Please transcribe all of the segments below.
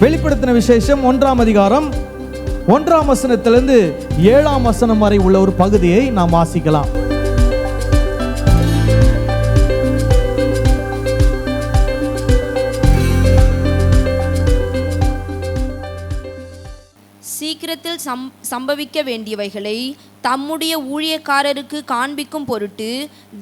வெளிப்படுத்தின விசேஷம் 1ஆம் அதிகாரம் 1ஆம் வசனத்திலிருந்து 7ஆம் வசனம் வரை உள்ள ஒரு பகுதியை நாம் வாசிக்கலாம். சீக்கிரத்தில் சம்பவிக்க வேண்டியவைகளை தம்முடைய ஊழியக்காரருக்கு காண்பிக்கும் பொருட்டு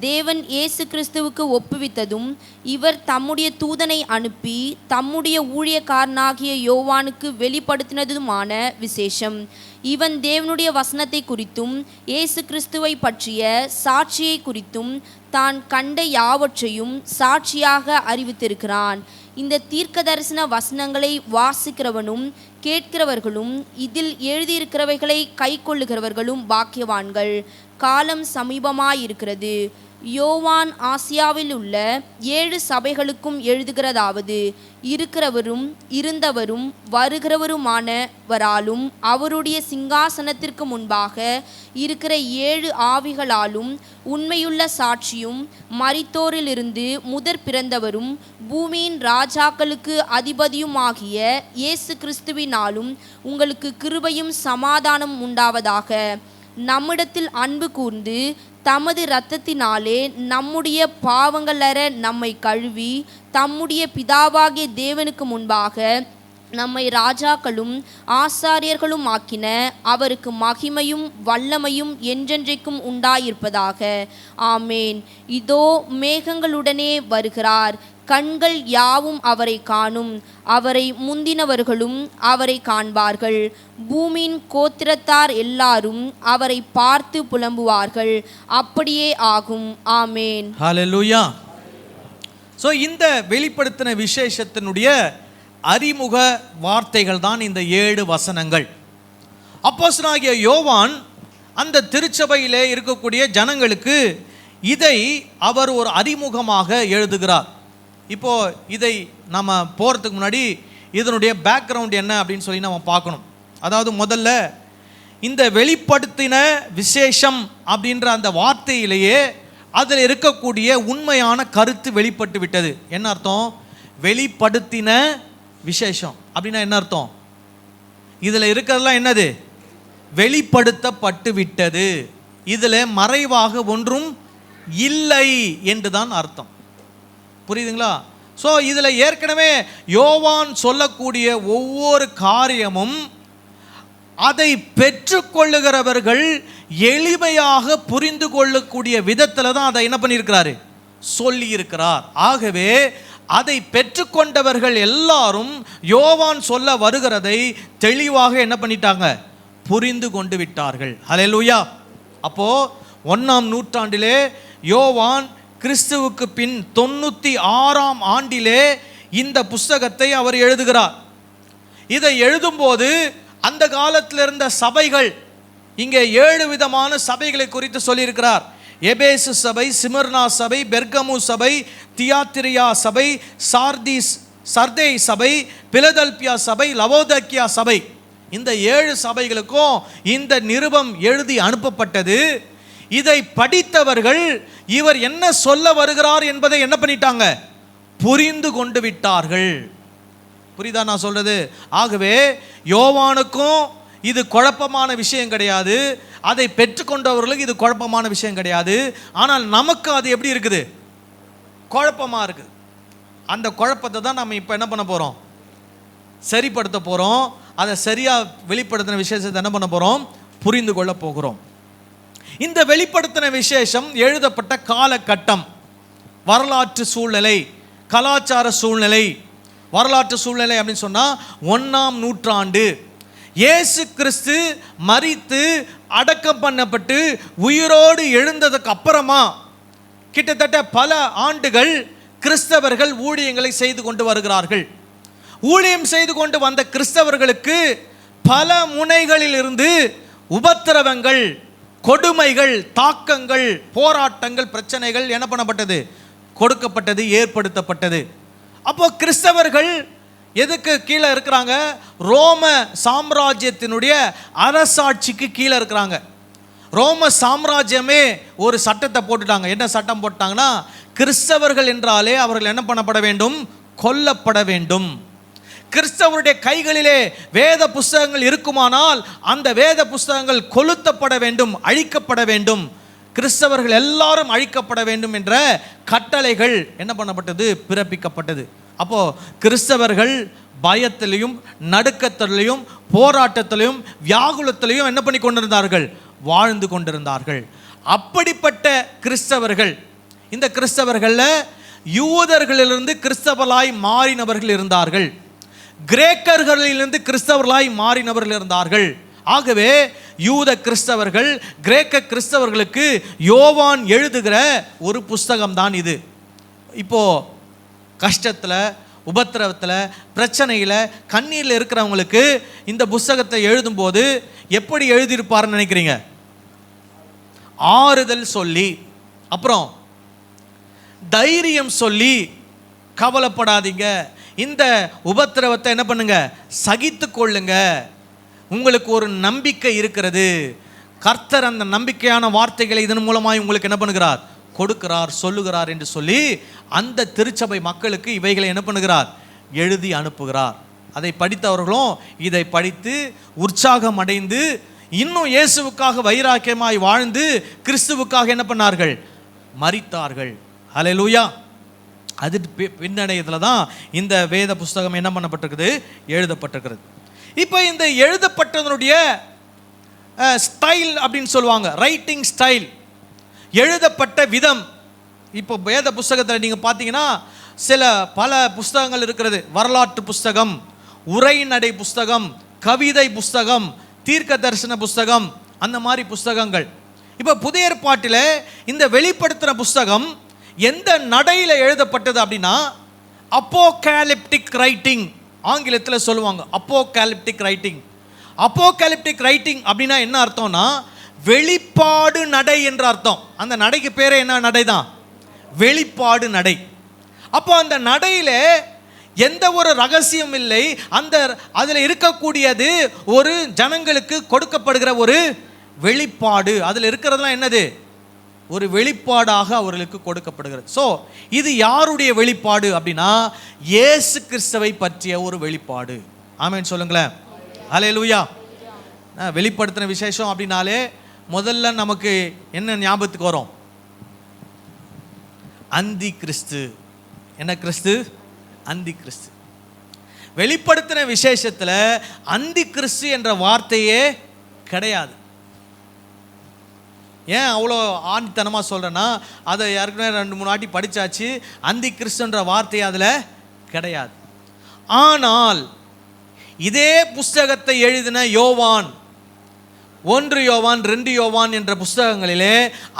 தேவன் இயேசு கிறிஸ்துவுக்கு ஒப்புவித்ததும், இவர் தம்முடைய தூதனை அனுப்பி தம்முடைய ஊழியக்காரனாகிய யோவானுக்கு வெளிப்படுத்தினதுமான விசேஷம். இவன் தேவனுடைய வசனத்தை குறித்தும் இயேசு கிறிஸ்துவை பற்றிய சாட்சியை குறித்தும் தான் கண்ட யாவற்றையும் சாட்சியாக அறிவித்திருக்கிறான். இந்த தீர்க்க தரிசன வசனங்களை வாசிக்கிறவனும் கேட்கிறவர்களும் இதில் எழுதியிருக்கிறவைகளை கை கொள்ளுகிறவர்களும் பாக்கியவான்கள். காலம் சமீபமாயிருக்கிறது. யோவான் ஆசியாவில் உள்ள 7 சபைகளுக்கும் எழுதுகிறதாவது, இருக்கிறவரும் இருந்தவரும் வருகிறவருமானவராலும் அவருடைய சிங்காசனத்திற்கு முன்பாக இருக்கிற 7 ஆவிகளாலும் உண்மையுள்ள சாட்சியும் மரித்தோரிலிருந்து முதற் பிறந்தவரும் பூமியின் ராஜாக்களுக்கு அதிபதியுமாகிய இயேசு கிறிஸ்துவினாலும் உங்களுக்கு கிருபையும் சமாதானம் உண்டாவதாக. நம்மிடத்தில் அன்பு கூர்ந்து தமது இரத்தத்தினாலே நம்முடைய பாவங்களற நம்மை கழுவி தம்முடைய பிதாவாகிய தேவனுக்கு முன்பாக நம்மை ராஜாக்களும் ஆசாரியர்களும் ஆக்கின அவருக்கு மகிமையும் வல்லமையும் என்றென்றைக்கும் உண்டாயிருப்பதாக. ஆமேன். இதோ மேகங்களுடனே வருகிறார். கண்கள் யாவும் அவரை காணும். அவரை முந்தினவர்களும் அவரை காண்பார்கள். பூமியின் கோத்திரத்தார் எல்லாரும் அவரை பார்த்து புலம்புவார்கள். அப்படியே ஆகும். ஆமேன். ஹல்லேலூயா. ஸோ இந்த வெளிப்படுத்தின விசேஷத்தினுடைய அறிமுக வார்த்தைகள் தான் இந்த 7 வசனங்கள். அப்போஸ்தலனாகிய யோவான் அந்த திருச்சபையிலே இருக்கக்கூடிய ஜனங்களுக்கு இதை அவர் ஒரு அறிமுகமாக எழுதுகிறார். இப்போது இதை நம்ம போகிறதுக்கு முன்னாடி இதனுடைய பேக்ரவுண்ட் என்ன அப்படின்னு சொல்லி நம்ம பார்க்கணும். அதாவது முதல்ல இந்த வெளிப்படுத்தின விசேஷம் அப்படின்ற அந்த வார்த்தையிலேயே அதில் இருக்கக்கூடிய உண்மையான கருத்து வெளிப்பட்டு விட்டது. என்ன அர்த்தம்? வெளிப்படுத்தின விசேஷம் அப்படின்னா என்ன அர்த்தம்? இதில் இருக்கிறதெல்லாம் என்னது? வெளிப்படுத்தப்பட்டு விட்டது. இதில் மறைவாக ஒன்றும் இல்லை என்று தான் அர்த்தம். புரியுதுங்களா? ஸோ இதில் ஏற்கனவே யோவான் சொல்லக்கூடிய ஒவ்வொரு காரியமும் அதை பெற்றுக்கொள்ளுகிறவர்கள் எளிமையாக புரிந்து கொள்ளக்கூடிய விதத்தில் தான் அதை என்ன பண்ணியிருக்கிறாரு? சொல்லி இருக்கிறார். ஆகவே அதை பெற்றுக்கொண்டவர்கள் எல்லாரும் யோவான் சொல்ல வருகிறதை தெளிவாக என்ன பண்ணிட்டாங்க? புரிந்து கொண்டு விட்டார்கள். ஹல்லேலூயா. அப்போது 1ஆம் நூற்றாண்டிலே யோவான் கிறிஸ்துவுக்கு பின் 96ஆம் ஆண்டிலே இந்த புஸ்தகத்தை அவர் எழுதுகிறார். இதை எழுதும்போது அந்த காலத்தில் இருந்த சபைகள், இங்கே 7 விதமான சபைகளை குறித்து சொல்லியிருக்கிறார். எபேசு சபை, சிமர்னா சபை, பெர்கமு சபை, தியாத்திரியா சபை, சர்தே சபை, பிலதெல்பியா சபை, லவோதிக்கேயா சபை. இந்த 7 சபைகளுக்கும் இந்த நிருபம் எழுதி அனுப்பப்பட்டது. இதை படித்தவர்கள் இவர் என்ன சொல்ல வருகிறார் என்பதை என்ன பண்ணிட்டாங்க? புரிந்து கொண்டு விட்டார்கள். புரியுதா நான் சொல்றது? ஆகவே யோவானுக்கும் இது குழப்பமான விஷயம் கிடையாது, அதை பெற்றுக்கொண்டவர்களுக்கு இது குழப்பமான விஷயம் கிடையாது. ஆனால் நமக்கு அது எப்படி இருக்குது? குழப்பமாக இருக்குது. அந்த குழப்பத்தை தான் நம்ம இப்போ என்ன பண்ண போகிறோம்? சரிப்படுத்த போகிறோம். அதை சரியாக வெளிப்படுத்தின விசேஷத்தை என்ன பண்ண போகிறோம்? புரிந்து கொள்ள போகிறோம். இந்த வெளிப்படுத்தின விசேஷம் எழுதப்பட்ட காலகட்டம், வரலாற்று சூழ்நிலை, கலாச்சார சூழ்நிலை. வரலாற்று சூழ்நிலை அப்படின்னு சொன்னால் 1ஆம் நூற்றாண்டு. இயேசு கிறிஸ்து மரித்து அடக்கம் பண்ணப்பட்டு உயிரோடு எழுந்ததுக்கு அப்புறமா கிட்டத்தட்ட பல ஆண்டுகள் கிறிஸ்தவர்கள் ஊழியங்களை செய்து கொண்டு வருகிறார்கள். ஊழியம் செய்து கொண்டு வந்த கிறிஸ்தவர்களுக்கு பல முனைகளில் இருந்து உபத்திரவங்கள், கொடுமைகள், தாக்கங்கள், போராட்டங்கள், பிரச்சனைகள் என்ன பண்ணப்பட்டது? கொடுக்கப்பட்டது, ஏற்படுத்தப்பட்டது. அப்போ கிறிஸ்தவர்கள் எதுக்கு கீழே இருக்கிறாங்க? ரோம சாம்ராஜ்யத்தினுடைய அரசாட்சிக்கு கீழே இருக்கிறாங்க. ரோம சாம்ராஜ்யமே ஒரு சட்டத்தை போட்டுட்டாங்க. என்ன சட்டம் போட்டாங்கன்னா, கிறிஸ்தவர்கள் என்றாலே அவர்கள் என்ன பண்ணப்பட வேண்டும்? கொல்லப்பட வேண்டும். கிறிஸ்தவருடைய கைகளிலே வேத புஸ்தகங்கள் இருக்குமானால் அந்த வேத புஸ்தகங்கள் கொளுத்தப்பட வேண்டும், அழிக்கப்பட வேண்டும், கிறிஸ்தவர்கள் எல்லாரும் அழிக்கப்பட வேண்டும் என்ற கட்டளைகள் என்ன பண்ணப்பட்டது? பிறப்பிக்கப்பட்டது. அப்போ கிறிஸ்தவர்கள் பயத்திலையும் நடுக்கத்திலையும் போராட்டத்திலையும் வியாகுலத்திலையும் என்ன பண்ணி கொண்டிருந்தார்கள்? வாழ்ந்து கொண்டிருந்தார்கள். அப்படிப்பட்ட கிறிஸ்தவர்கள், இந்த கிறிஸ்தவர்களில் யூதர்களிலிருந்து கிறிஸ்தவர்களாய் மாறினவர்கள் இருந்தார்கள், கிரேக்கர்களிலிருந்து கிறிஸ்தவர்களாய் மாறினவர்கள் இருந்தார்கள். ஆகவே யூத கிறிஸ்தவர்கள் கிரேக்க கிறிஸ்தவர்களுக்கு யோவான் எழுதுகிற ஒரு புஸ்தகம் தான் இது. இப்போ கஷ்டத்தில், உபத்திரவத்தில், பிரச்சனையில், கண்ணீரில் இருக்கிறவங்களுக்கு இந்த புஸ்தகத்தை எழுதும்போது எப்படி எழுதியிருப்பாருன்னு நினைக்கிறீங்க? ஆறுதல் சொல்லி, அப்புறம் தைரியம் சொல்லி, கவலைப்படாதீங்க, இந்த உபத்திரவத்தை என்ன பண்ணுங்க? சகித்து கொள்ளுங்க, உங்களுக்கு ஒரு நம்பிக்கை இருக்கிறது, கர்த்தர் அந்த நம்பிக்கையான வார்த்தைகளை இதன் மூலமாய் உங்களுக்கு என்ன பண்ணுகிறார்? கொடுக்கிறார், சொல்லுகிறார் என்று சொல்லி அந்த திருச்சபை மக்களுக்கு இவைகளை என்ன பண்ணுகிறார்? எழுதி அனுப்புகிறார். அதை படித்தவர்களும் இதை படித்து உற்சாகம் அடைந்து இன்னும் இயேசுவுக்காக வைராக்கியமாய் வாழ்ந்து கிறிஸ்துவுக்காக என்ன பண்ணார்கள்? மரித்தார்கள். ஹல்லேலூயா. அது பின்னடையத்தில் தான் இந்த வேத புஸ்தகம் என்ன பண்ணப்பட்டிருக்குது? எழுதப்பட்டிருக்கிறது. இப்போ இந்த எழுதப்பட்டதனுடைய ஸ்டைல் அப்படின்னு சொல்லுவாங்க, ரைட்டிங் ஸ்டைல், எழுதப்பட்ட விதம். இப்போ வேத புஸ்தகத்தில் நீங்கள் பார்த்தீங்கன்னா பல புஸ்தகங்கள் இருக்கிறது. வரலாற்று புஸ்தகம், உரைநடை புஸ்தகம், கவிதை புஸ்தகம், தீர்க்க தரிசன புஸ்தகம், அந்த மாதிரி புஸ்தகங்கள். இப்போ புதிய ஏற்பாட்டில் இந்த வெளிப்படுத்தின புஸ்தகம் எந்த நடையில் எழுதப்பட்டது அப்படின்னா அப்போகாலிப்டிக் ரைட்டிங், ஆங்கிலத்தில் சொல்லுவாங்க அப்போகாலிப்டிக் ரைட்டிங். அப்போகாலிப்டிக் ரைட்டிங் அப்படின்னா என்ன அர்த்தம்னா வெளிப்பாடு நடை என்ற அர்த்தம். அந்த நடைக்கு பேரே என்ன நடை தான்? வெளிப்பாடு நடை. அப்போ அந்த நடையில எந்த ஒரு ரகசியம் இல்லை, அந்த அதில் இருக்கக்கூடியது ஒரு ஜனங்களுக்கு கொடுக்கப்படுகிற ஒரு வெளிப்பாடு. அதில் இருக்கிறதுலாம் என்னது? ஒரு வெளிப்பாடாக அவர்களுக்கு கொடுக்கப்படுகிறது. ஸோ இது யாருடைய வெளிப்பாடு அப்படின்னா இயேசு கிறிஸ்துவை பற்றிய ஒரு வெளிப்பாடு. ஆமென் சொல்லுங்களேன். ஹல்லேலூயா. வெளிப்படுத்தின விசேஷம் அப்படின்னாலே முதல்ல நமக்கு என்ன ஞாபகத்துக்கு வரும்? அந்தி கிறிஸ்து. என்ன கிறிஸ்து? அந்தி கிறிஸ்து. வெளிப்படுத்தின விசேஷத்தில் அந்தி கிறிஸ்து என்ற வார்த்தையே கிடையாது. ஏன் அவ்வளோ ஆணித்தனமாக சொல்கிறேன்னா, அதை ஏற்கனவே 2-3 வாட்டி படித்தாச்சு. அந்தி கிறிஸ்துன்ற வார்த்தை அதில் கிடையாது. ஆனால் இதே புஸ்தகத்தை எழுதின யோவான், 1 யோவான் 2 யோவான் என்ற புஸ்தகங்களிலே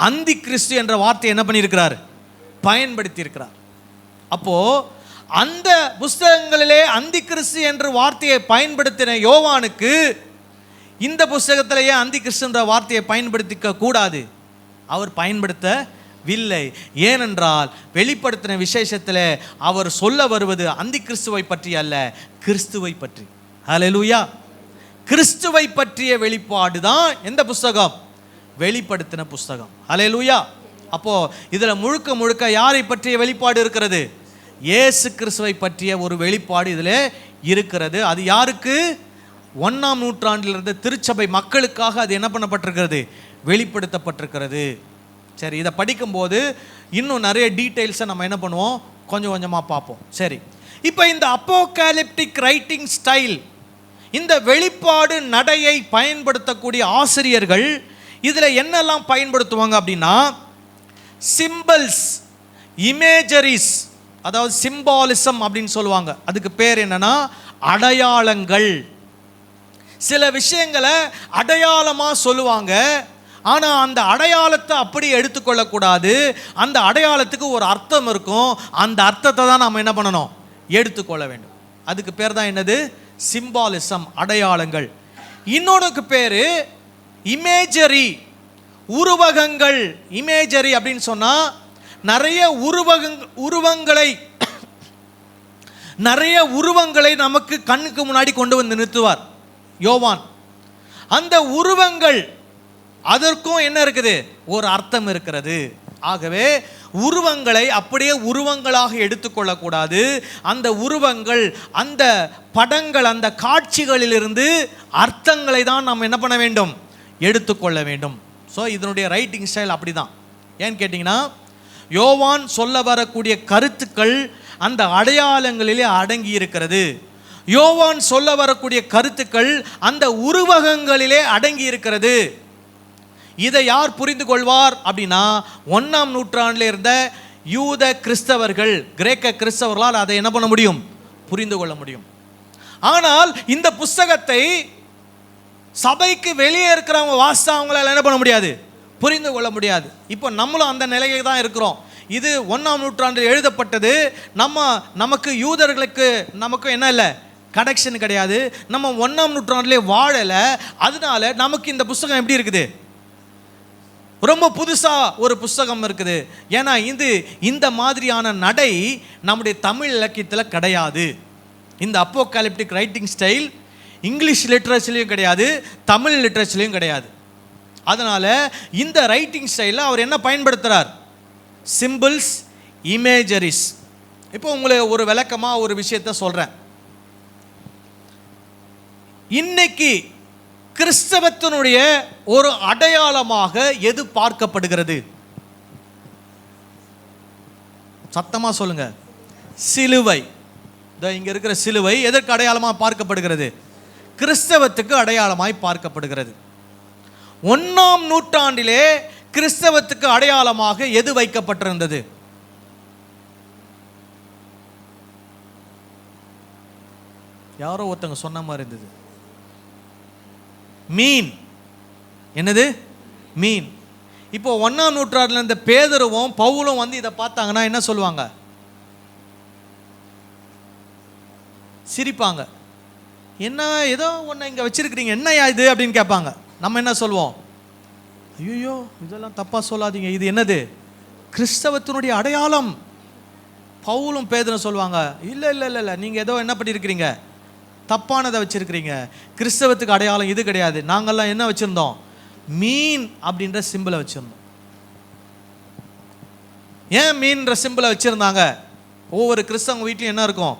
அந்தி கிறிஸ்து என்ற வார்த்தை என்ன பண்ணியிருக்கிறார்? பயன்படுத்தி இருக்கிறார். அப்போ அந்த புஸ்தகங்களிலே அந்தி கிறிஸ்து என்ற வார்த்தையை பயன்படுத்தின யோவானுக்கு இந்த புஸ்தகத்திலேயே அந்தி கிறிஸ்து என்ற வார்த்தையை பயன்படுத்திக்க கூடாது. அவர் பயன்படுத்தவில்லை. ஏனென்றால் வெளிப்படுத்தின விசேஷத்தில் அவர் சொல்ல வருவது அந்தி கிறிஸ்துவை பற்றி அல்ல, கிறிஸ்துவை பற்றி. ஹல்லேலூயா. கிறிஸ்துவை பற்றிய வெளிப்பாடு தான் எந்த புஸ்தகம்? வெளிப்படுத்தின புஸ்தகம். ஹல்லேலூயா. அப்போ இதில் முழுக்க முழுக்க யாரை பற்றிய வெளிப்பாடு இருக்கிறது? இயேசு கிறிஸ்துவை பற்றிய ஒரு வெளிப்பாடு இதில் இருக்கிறது. அது யாருக்கு? 1ஆம் நூற்றாண்டில் இருந்த திருச்சபை மக்களுக்காக அது என்ன பண்ணப்பட்டிருக்கிறது? வெளிப்படுத்தப்பட்டிருக்கிறது. சரி, இதை படிக்கும்போது இன்னும் நிறைய டீட்டெயில்ஸை நம்ம என்ன பண்ணுவோம்? கொஞ்சம் கொஞ்சமாக பார்ப்போம். சரி, இப்போ இந்த அப்போகாலிப்டிக் ரைட்டிங் ஸ்டைல், இந்த வெளிப்பாடு நடையை பயன்படுத்தக்கூடிய ஆசிரியர்கள் இதில் என்னெல்லாம் பயன்படுத்துவாங்க அப்படின்னா சிம்பிள்ஸ், இமேஜரிஸ், அதாவது சிம்பாலிசம் அப்படின்னு சொல்லுவாங்க. அதுக்கு பேர் என்னன்னா அடையாளங்கள். சில விஷயங்களை அடையாளமாக சொல்லுவாங்க, ஆனால் அந்த அடையாளத்தை அப்படி எடுத்துக்கொள்ளக்கூடாது. அந்த அடையாளத்துக்கு ஒரு அர்த்தம் இருக்கும், அந்த அர்த்தத்தை தான் நம்ம என்ன பண்ணணும்? எடுத்துக்கொள்ள வேண்டும். அதுக்கு பேர் தான் என்னது? சிம்பாலிசம், அடையாளங்கள். இன்னொன்றுக்கு பேர் இமேஜரி, உருவகங்கள். இமேஜரி அப்படின்னு சொன்னால் நிறைய உருவங்களை நமக்கு கண்ணுக்கு முன்னாடி கொண்டு வந்து நிறுத்துவார் யோவான். அந்த உருவங்கள் அதற்கும் என்ன இருக்குது? ஒரு அர்த்தம் இருக்கிறது. ஆகவே உருவங்களை அப்படியே உருவங்களாக எடுத்துக்கொள்ளக்கூடாது. அந்த உருவங்கள், அந்த படங்கள், அந்த காட்சிகளிலிருந்து அர்த்தங்களை தான் நாம் என்ன பண்ண வேண்டும், எடுத்துக்கொள்ள வேண்டும். ஸோ இதனுடைய ரைட்டிங் ஸ்டைல் அப்படி தான். ஏன்னு கேட்டிங்கன்னா, யோவான் சொல்ல வரக்கூடிய கருத்துக்கள் அந்த அடையாளங்களிலே அடங்கி இருக்கிறது. யோவான் சொல்ல வரக்கூடிய கருத்துக்கள் அந்த உருவகங்களிலே அடங்கி இருக்கிறது. இதை யார் புரிந்து கொள்வார் அப்படின்னா, 1ஆம் நூற்றாண்டில் இருந்த யூத கிறிஸ்தவர்கள், கிரேக்க கிறிஸ்தவர்களால் அதை என்ன பண்ண முடியும், புரிந்து கொள்ள முடியும். ஆனால் இந்த புஸ்தகத்தை சபைக்கு வெளியே இருக்கிறவங்க வாசித்தா அவங்களால என்ன பண்ண முடியாது, புரிந்து கொள்ள முடியாது. இப்போ நம்மளும் அந்த நிலையை தான் இருக்கிறோம். இது 1ஆம் நூற்றாண்டில் எழுதப்பட்டது. நமக்கு யூதர்களுக்கு நமக்கு என்ன இல்லை, கனெக்ஷன் கிடையாது. நம்ம 1ஆம் நூற்றாண்டிலே வாழலை. அதனால நமக்கு இந்த புஸ்தகம் எப்படி இருக்குது, ரொம்ப புதுசா ஒரு புஸ்தகம் இருக்குது. ஏன்னா இந்த மாதிரியான நடை நம்முடைய தமிழ் இலக்கியத்தில் கிடையாது. இந்த அப்போகாலிப்டிக் ரைட்டிங் ஸ்டைல் இங்கிலீஷ் லிட்ரேச்சர்லையும் கிடையாது, தமிழ் லிட்ரேச்சர்லையும் கிடையாது. அதனால இந்த ரைட்டிங் ஸ்டைலில் அவர் என்ன பயன்படுத்துகிறார், சிம்பிள்ஸ், இமேஜரிஸ். இப்போ உங்களுக்கு ஒரு விளக்கமாக ஒரு விஷயத்த சொல்கிறேன். இன்னைக்கு கிறிஸ்தவத்தினுடைய ஒரு அடையாளமாக எது பார்க்கப்படுகிறது, சத்தமா சொல்லுங்க. சிலுவை. இங்க இருக்கிற சிலுவை எதற்கு அடையாளமாக பார்க்கப்படுகிறது, கிறிஸ்தவத்துக்கு அடையாளமாய் பார்க்கப்படுகிறது. 1ஆம் நூற்றாண்டிலே கிறிஸ்தவத்துக்கு அடையாளமாக எது வைக்கப்பட்டிருந்தது, யாரோ ஒருத்தங்க சொன்ன மாதிரி இருந்தது, மீன். என்னது, மீன். இப்போ 1ஆம் நூற்றாண்டில் இந்த பேதுருவும் பவுலும் வந்து இதை பார்த்தாங்கன்னா என்ன சொல்லுவாங்க, சிரிப்பாங்க. என்ன ஏதோ ஒன்று இங்கே வச்சிருக்கிறீங்க, என்னையா இது அப்படின்னு கேட்பாங்க. நம்ம என்ன சொல்லுவோம், ஐயோ இதெல்லாம் தப்பாக சொல்லாதீங்க, இது என்னது, கிறிஸ்தவத்தினுடைய அடையாளம். பவுலும் பேதுரும் சொல்லுவாங்க, இல்லை இல்லை இல்லை இல்லை, நீங்கள் ஏதோ என்ன பண்ணியிருக்கிறீங்க, தப்பானதை வச்சிருக்கிறீங்க. கிறிஸ்தவத்துக்கு அடையாளம் இது கிடையாது. நாங்கள்லாம் என்ன வச்சுருந்தோம், மீன் அப்படின்ற சிம்பிளை வச்சுருந்தோம். ஏன் மீன்ற சிம்பிளை வச்சுருந்தாங்க, ஒவ்வொரு கிறிஸ்தவங்க வீட்லையும் என்ன இருக்கும்,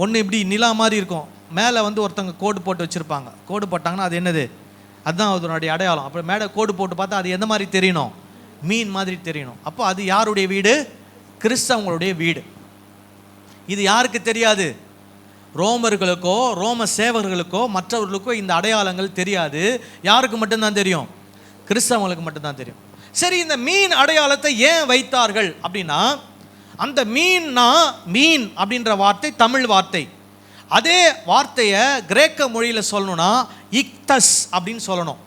ஒன்று இப்படி நிலா மாதிரி இருக்கும், மேலே வந்து ஒருத்தங்க கோடு போட்டு வச்சுருப்பாங்க. கோடு போட்டாங்கன்னா அது என்னது, அதுதான் அதனுடைய அடையாளம். அப்புறம் மேலே கோடு போட்டு பார்த்தா அது எந்த மாதிரி தெரியணும், மீன் மாதிரி தெரியணும். அப்போ அது யாருடைய வீடு, கிறிஸ்தவங்களுடைய வீடு. இது யாருக்கு தெரியாது, ரோமர்களுக்கோ ரோம சேவர்களுக்கோ மற்றவர்களுக்கோ இந்த அடையாளங்கள் தெரியாது. யாருக்கு மட்டும்தான் தெரியும், கிறிஸ்தவங்களுக்கு மட்டும்தான் தெரியும். சரி, இந்த மீன் அடையாளத்தை ஏன் வைத்தார்கள் அப்படின்னா, அந்த மீன் அப்படின்ற வார்த்தை தமிழ் வார்த்தை. அதே வார்த்தையை கிரேக்க மொழியில் சொல்லணும்னா இக்தஸ் அப்படின்னு சொல்லணும்.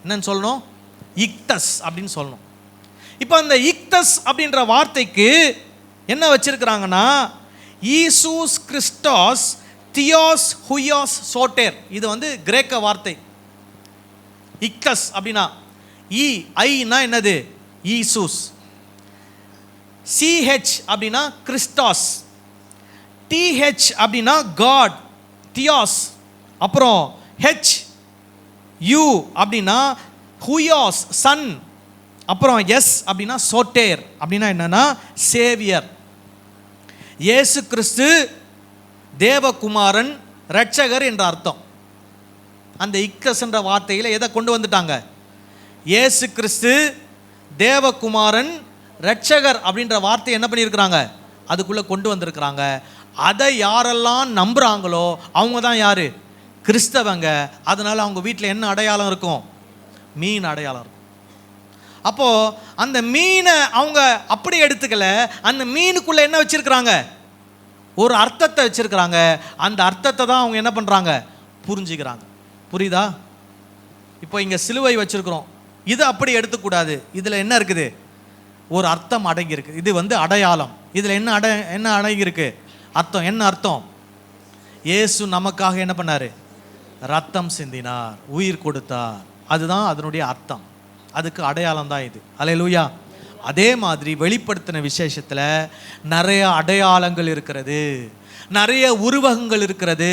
என்னன்னு சொல்லணும், இக்தஸ் அப்படின்னு சொல்லணும். இப்போ அந்த இக்தஸ் அப்படின்ற வார்த்தைக்கு என்ன வச்சிருக்கிறாங்கன்னா, ஈசூஸ் கிறிஸ்டாஸ் தியோஸ் ஹுயாஸ் சோட்டேர். இது வந்து கிரேக்க வார்த்தை. இக்தஸ் அப்படின்னா ஐனா என்னது, ஈசூஸ். சிஹெச் அப்படின்னா கிறிஸ்டாஸ், டிஹெச் அப்படின்னா காட், தியாஸ். அப்புறம் ஹெச் யூ அப்படின்னா ஹுயாஸ், சன். அப்புறம் எஸ் அப்படின்னா சோட்டேர். அப்படின்னா என்னன்னா சேவியர். இயேசு கிறிஸ்து தேவகுமாரன், இரட்சகர் என்ற அர்த்தம். அந்த இக்தஸ் என்ற வார்த்தையில் எதை கொண்டு வந்துட்டாங்க, இயேசு கிறிஸ்து தேவகுமாரன் இரட்சகர் அப்படின்ற வார்த்தையை என்ன பண்ணியிருக்கிறாங்க, அதுக்குள்ளே கொண்டு வந்திருக்கிறாங்க. அதை யாரெல்லாம் நம்புகிறாங்களோ அவங்க தான் யார், கிறிஸ்தவங்க. அதனால் அவங்க வீட்டில் என்ன அடையாளம் இருக்கும், மீன் அடையாளம் இருக்கும். அப்போது அந்த மீனை அவங்க அப்படி எடுத்துக்கல, அந்த மீனுக்குள்ளே என்ன வச்சுருக்கிறாங்க, ஒரு அர்த்தத்தை வச்சுருக்கிறாங்க. அந்த அர்த்தத்தை தான் அவங்க என்ன பண்ணுறாங்க, புரிஞ்சுக்கிறாங்க. புரியுதா? இப்போ இங்கே சிலுவை வச்சுருக்கிறோம், இது அப்படி எடுத்துக்கூடாது. இதில் என்ன இருக்குது, ஒரு அர்த்தம் அடங்கியிருக்கு. இது வந்து அடையாளம். இதில் என்ன அடங்கியிருக்கு, அர்த்தம். என்ன அர்த்தம், இயேசு நமக்காக என்ன பண்ணார், ரத்தம் சிந்தினார், உயிர் கொடுத்தார். அதுதான் அதனுடைய அர்த்தம். அதுக்கு அடையாளம் தான் இது. அல்லேலூயா. அதே மாதிரி வெளிப்படுத்தின விசேஷத்தில் நிறைய அடையாளங்கள் இருக்கிறது, நிறைய உருவகங்கள் இருக்கிறது.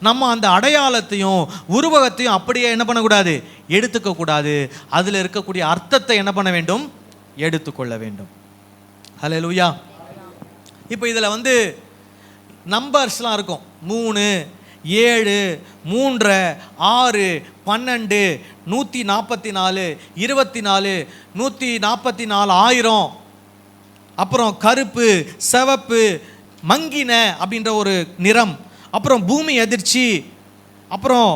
நம்ம அந்த அடையாளத்தையும் உருவகத்தையும் அப்படியே என்ன பண்ணக்கூடாது, எடுத்துக்க கூடாது. அதில் இருக்கக்கூடிய அர்த்தத்தை என்ன பண்ண வேண்டும், எடுத்துக்கொள்ள வேண்டும். ஹல்லேலூயா. இப்போ இதில் வந்து நம்பர்ஸ்லாம் இருக்கும். 3, 7, 3, 6, 12, 144, 24, 144,000, அப்புறம் கருப்பு, சிவப்பு, மங்கின அப்படின்ற ஒரு நிறம், அப்புறம் பூமி அதிர்ச்சி, அப்புறம்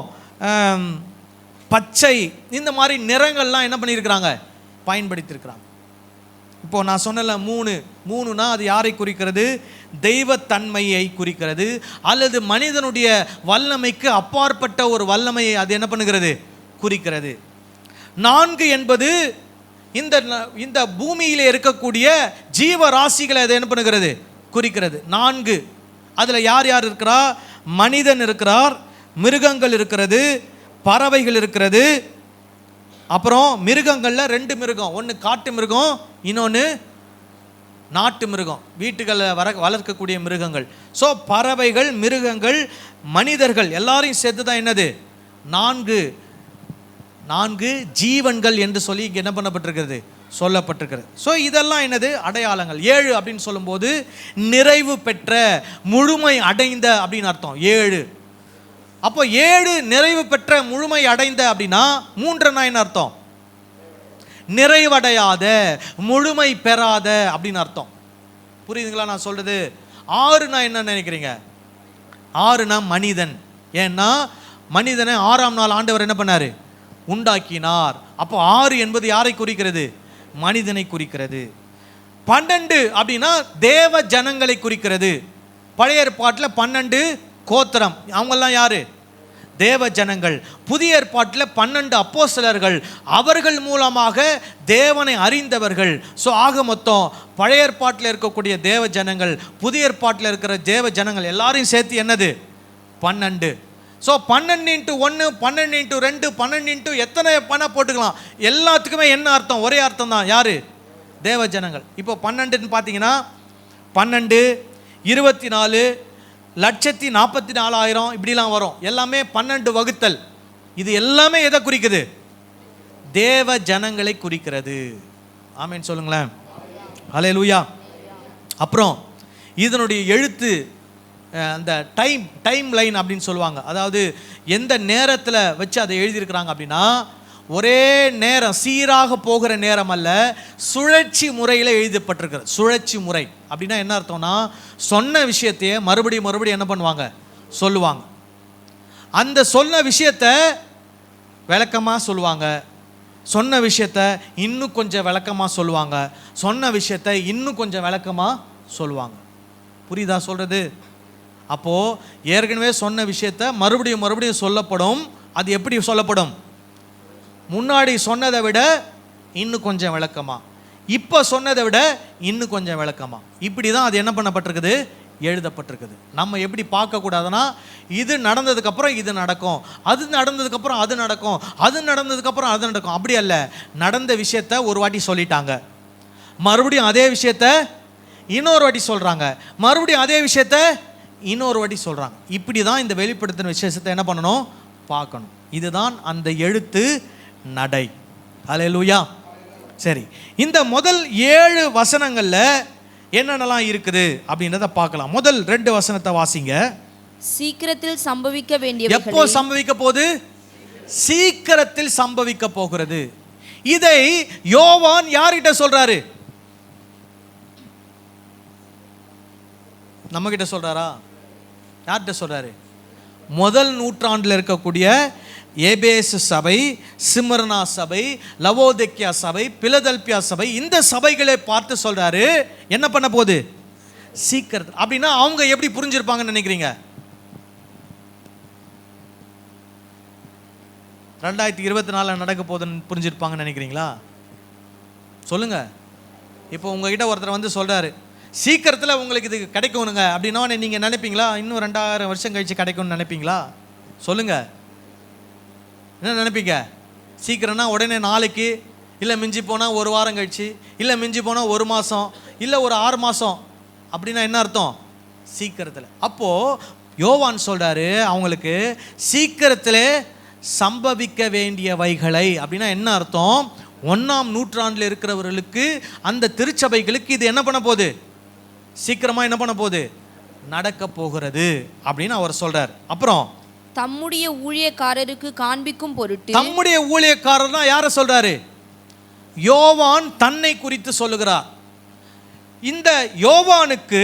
பச்சை, இந்த மாதிரி நிறங்கள்லாம் என்ன பண்ணியிருக்கிறாங்க, பயன்படுத்தியிருக்கிறாங்க. இப்போ நான் சொன்னல 3னா அது யாரை குறிக்கிறது? தெய்வத்தன்மையை குறிக்கிறது, அல்லது மனிதனுடைய வல்லமைக்கு அப்பாற்பட்ட ஒரு வல்லமையை அது என்ன பண்ணுகிறது, குறிக்கிறது. 4 என்பது இந்த பூமியிலே இருக்கக்கூடிய ஜீவராசிகளை அது என்ன பண்ணுகிறது, குறிக்கிறது. 4 அதில் யார் யார் இருக்கிறா? மனிதன் இருக்கிறார், மிருகங்கள் இருக்கிறது, பறவைகள் இருக்கிறது. அப்புறம் மிருகங்களில் 2 மிருகம், ஒன்று காட்டு மிருகம், இன்னொன்று நாட்டு மிருகம், வீட்டுகளில் வளர்க்கக்கூடிய மிருகங்கள். ஸோ பறவைகள், மிருகங்கள், மனிதர்கள் எல்லாரையும் சேர்த்து தான் என்னது 4 ஜீவன்கள் என்று சொல்லி இங்கே என்ன பண்ணப்பட்டிருக்கிறது, சொல்லப்பட்டிருக்கிறது. ஸோ இதெல்லாம் என்னது, அடையாளங்கள். 7 அப்படின்னு சொல்லும்போது நிறைவு பெற்ற, முழுமை அடைந்த அப்படின்னு அர்த்தம் 7. அப்போ 7 நிறைவு பெற்ற, முழுமை அடைந்த அப்படின்னா 3னா என்ன அர்த்தம்? நிறைவடையாத, முழுமை பெறாத அப்படின்னு அர்த்தம். புரியுதுங்களா நான் சொல்றது? 6னா என்ன நினைக்கிறீங்க? 6னா மனிதன். ஏன்னா மனிதனை 6ஆம் நாள் ஆண்டவர் என்ன பண்ணாரு, உண்டாக்கினார். அப்போ 6 என்பது யாரை குறிக்கிறது? மனிதனை குறிக்கிறது. 12 அப்படின்னா தேவ ஜனங்களை குறிக்கிறது. பழைய ஏற்பாட்டில் 12 கோத்திரம், அவங்கெல்லாம் யாரு? தேவ ஜனங்கள். புதிய ஏற்பாட்டில் 12 அப்போஸ்தலர்கள், அவர்கள் மூலமாக தேவனை அறிந்தவர்கள். ஸோ ஆக மொத்தம் பழைய ஏற்பாட்டில் இருக்கக்கூடிய தேவ ஜனங்கள், புதிய ஏற்பாட்டில் இருக்கிற தேவ ஜனங்கள் எல்லாரையும் சேர்த்து என்னது, 12. ஸோ 12 × 1, 12 × 2, 12 எத்தனை பணம் போட்டுக்கலாம், எல்லாத்துக்குமே என்ன அர்த்தம்? ஒரே அர்த்தம் தான். யாரு? தேவ ஜனங்கள். இப்போ 12ன்னு பார்த்தீங்கன்னா 12, 24, 144,000 இப்படிலாம் வரும். எல்லாமே 12 வகுத்தல். இது எல்லாமே எதை குறிக்குது? தேவ ஜனங்களை குறிக்கிறது. ஆமென் சொல்லுங்களேன். ஹல்லேலூயா. அப்புறம் இதனுடைய எழுத்து, அந்த டைம் லைன் அப்படின்னு சொல்லுவாங்க. அதாவது எந்த நேரத்தில் வச்சு அதை எழுதியிருக்கிறாங்க அப்படின்னா, ஒரே நேரம், சீராக போகிற நேரம் அல்ல, சுழற்சி முறையில் எழுதப்பட்டிருக்கிறது. சுழற்சி முறை அப்படின்னா என்ன அர்த்தம்னா, சொன்ன விஷயத்தையே மறுபடியும் என்ன பண்ணுவாங்க, சொல்லுவாங்க. அந்த சொன்ன விஷயத்தை விளக்கமாக சொல்லுவாங்க, சொன்ன விஷயத்தை இன்னும் கொஞ்சம் விளக்கமாக சொல்லுவாங்க, சொன்ன விஷயத்தை இன்னும் கொஞ்சம் விளக்கமாக சொல்லுவாங்க. புரியுதா சொல்கிறது? அப்போது ஏற்கனவே சொன்ன விஷயத்தை மறுபடியும் சொல்லப்படும். அது எப்படி சொல்லப்படும்? முன்னாடி சொன்னதை விட இன்னும் கொஞ்சம் விளக்கமா, இப்போ சொன்னதை விட இன்னும் கொஞ்சம் விளக்கமா, இப்படி தான் அது என்ன பண்ணப்பட்டிருக்குது, எழுதப்பட்டிருக்குது. நம்ம எப்படி பார்க்கக்கூடாதுன்னா, இது நடந்ததுக்கப்புறம் இது நடக்கும், அது நடந்ததுக்கப்புறம் அது நடக்கும், அது நடந்ததுக்கப்புறம் அது நடக்கும், அப்படி அல்ல. நடந்த விஷயத்த ஒரு வாட்டி சொல்லிட்டாங்க, மறுபடியும் அதே விஷயத்த இன்னொரு வாட்டி சொல்கிறாங்க, மறுபடியும் அதே விஷயத்த இன்னொரு வாட்டி சொல்கிறாங்க. இப்படி தான் இந்த வெளிப்படுத்தின விசேஷத்தை என்ன பண்ணணும், பார்க்கணும். இதுதான் அந்த எழுத்து நடை. ஹல்லேலூயா. சரி, இந்த முதல் 7 வசனங்கள்ல என்னென்னலாம் இருக்குது அப்படின்றத பார்க்கலாம். முதல் 2 வசனத்தை வாசிங்க. சீக்கிரத்தில் சம்பவிக்க வேண்டியவைகளை. எப்போ சம்பவிக்க போகுது? சீக்கிரத்தில் சம்பவிக்க போகிறது. இதை யோவான் யார்கிட்ட சொல்றாரு? நம்ம கிட்ட சொல்றாரா? யார்கிட்ட சொல்றாரு? முதல் நூற்றாண்டில் இருக்கக்கூடிய எபேசு சபை, சிமர்னா சபை, லவோதிக்கேயா சபை, பிலதெல்பியா சபை, இந்த சபைகளை பார்த்து சொல்றாரு என்ன பண்ண போகுது, சீக்கிரம். அப்படின்னா அவங்க எப்படி புரிஞ்சிருப்பாங்கன்னு நினைக்கிறீங்க? 2024 நடக்க போகுதுன்னு புரிஞ்சிருப்பாங்கன்னு நினைக்கிறீங்களா? சொல்லுங்க. இப்போ உங்ககிட்ட ஒருத்தர் வந்து சொல்றாரு, சீக்கிரத்தில் உங்களுக்கு இது கிடைக்கணுங்க அப்படின்னா நீங்கள் நினைப்பீங்களா இன்னும் 2000 வருஷம் கழிச்சு கிடைக்கும்னு நினைப்பீங்களா? சொல்லுங்க, என்ன நினைப்பீங்க? சீக்கிரம்னா உடனே நாளைக்கு, இல்லை மிஞ்சி போனால் 1 வாரம் கழிச்சு, இல்லை மிஞ்சி போனால் 1 மாதம், இல்லை ஒரு 6 மாதம், அப்படின்னா என்ன அர்த்தம்? சீக்கிரத்தில். அப்போது யோவான் சொல்கிறாரு அவங்களுக்கு, சீக்கிரத்தில் சம்பவிக்க வேண்டியவைகளை அப்படின்னா என்ன அர்த்தம்? 1ஆம் நூற்றாண்டில் இருக்கிறவர்களுக்கு, அந்த திருச்சபைகளுக்கு இது என்ன பண்ண போகுது? சீக்கிரமா என்ன பண்ண போகுது? நடக்க போகிறது அப்படின்னு அவர் சொல்றார். அப்புறம் தம்முடைய ஊழியக்காரருக்கு காண்பிக்கும் பொருட்டு. தம்முடைய ஊழியக்காரர்னா யாரை சொல்றாரு? யோவான் தன்னை குறித்து சொல்லுகிறார். இந்த யோவானுக்கு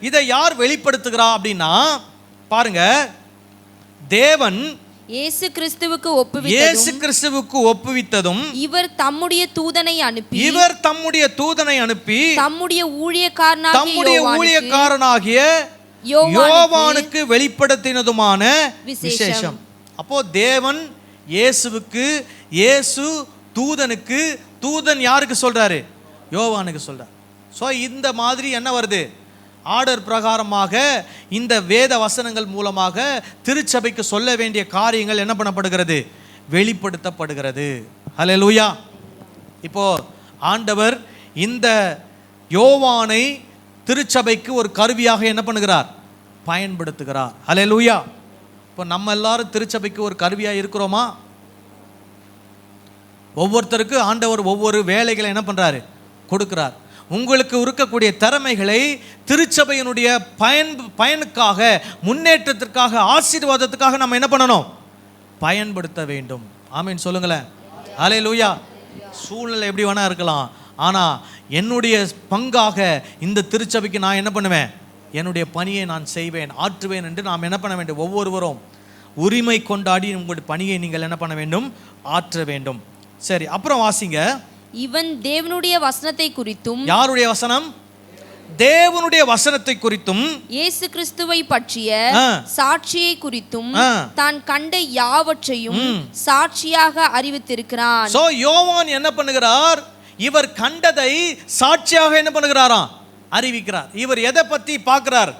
இதை யார் வெளிப்படுத்துகிறா அப்படின்னா, பாருங்க, தேவன் இயேசு கிறிஸ்துவுக்கு ஒப்புவித்ததும் இவர் தம்முடைய தூதனை அனுப்பி தம்முடைய ஊழியக்காரனாகிய யோவானுக்கு வெளிப்படுத்தினதுமான விசேஷம். அப்போ தேவன் இயேசுவுக்கு, இயேசு தூதனுக்கு, தூதன் யாருக்கு சொல்றாரு? யோவானுக்கு சொல்றார். ஸோ இந்த மாதிரி என்ன வருது? ஆர்டர் பிரகாரமாக இந்த வேத வசனங்கள் மூலமாக திருச்சபைக்கு சொல்ல வேண்டிய காரியங்கள் என்ன பண்ணப்படுகிறது? வெளிப்படுத்தப்படுகிறது. ஹல்லேலூயா. இப்போ ஆண்டவர் இந்த யோவானை திருச்சபைக்கு ஒரு கருவியாக என்ன பண்ணுகிறார்? பயன்படுத்துகிறார். ஹல்லேலூயா. இப்போ நம்ம எல்லாரும் திருச்சபைக்கு ஒரு கருவியாக இருக்கிறோமா? ஒவ்வொருத்தருக்கு ஆண்டவர் ஒவ்வொரு வேலைகளை என்ன பண்றாரு? கொடுக்கிறார். உங்களுக்கு இருக்கக்கூடிய திறமைகளை திருச்சபையினுடைய பயனுக்காக, முன்னேற்றத்திற்காக, ஆசீர்வாதத்துக்காக நம்ம என்ன பண்ணணும்? பயன்படுத்த வேண்டும். ஆமீன் சொல்லுங்களேன். ஹல்லேலூயா. சூழ்நிலை எப்படி வேணா இருக்கலாம், ஆனா என்னுடைய பங்காக இந்த திருச்சபைக்கு நான் என்ன பண்ணுவேன்? என்னுடைய பணியை நான் செய்வேன், ஆற்றுவேன் என்று நாம் என்ன பண்ண வேண்டும்? ஒவ்வொருவரும் உரிமை கொண்டாடி உங்களுடைய பணியை நீங்கள் என்ன பண்ண வேண்டும்? ஆற்ற வேண்டும். சரி, அப்புறம் வாசிங்க. இவன் தேவனுடைய வசனத்தை குறித்தும். யாருடைய வசனம்? தேவனுடைய வசனத்தை குறித்தும், இயேசு கிறிஸ்துவை பற்றிய சாட்சியை குறித்தும் தான் கண்ட யாவற்றையும் சாட்சியாக அறிவித்திருக்கிறான். சோ யோவான் என்ன பண்ணுகிறார்? இவர் கண்டதை சாட்சியாக என்ன பண்ணுகிறாராம்? அறிவிக்கிறார். இவர் எதை பத்தி பார்க்கிறார்?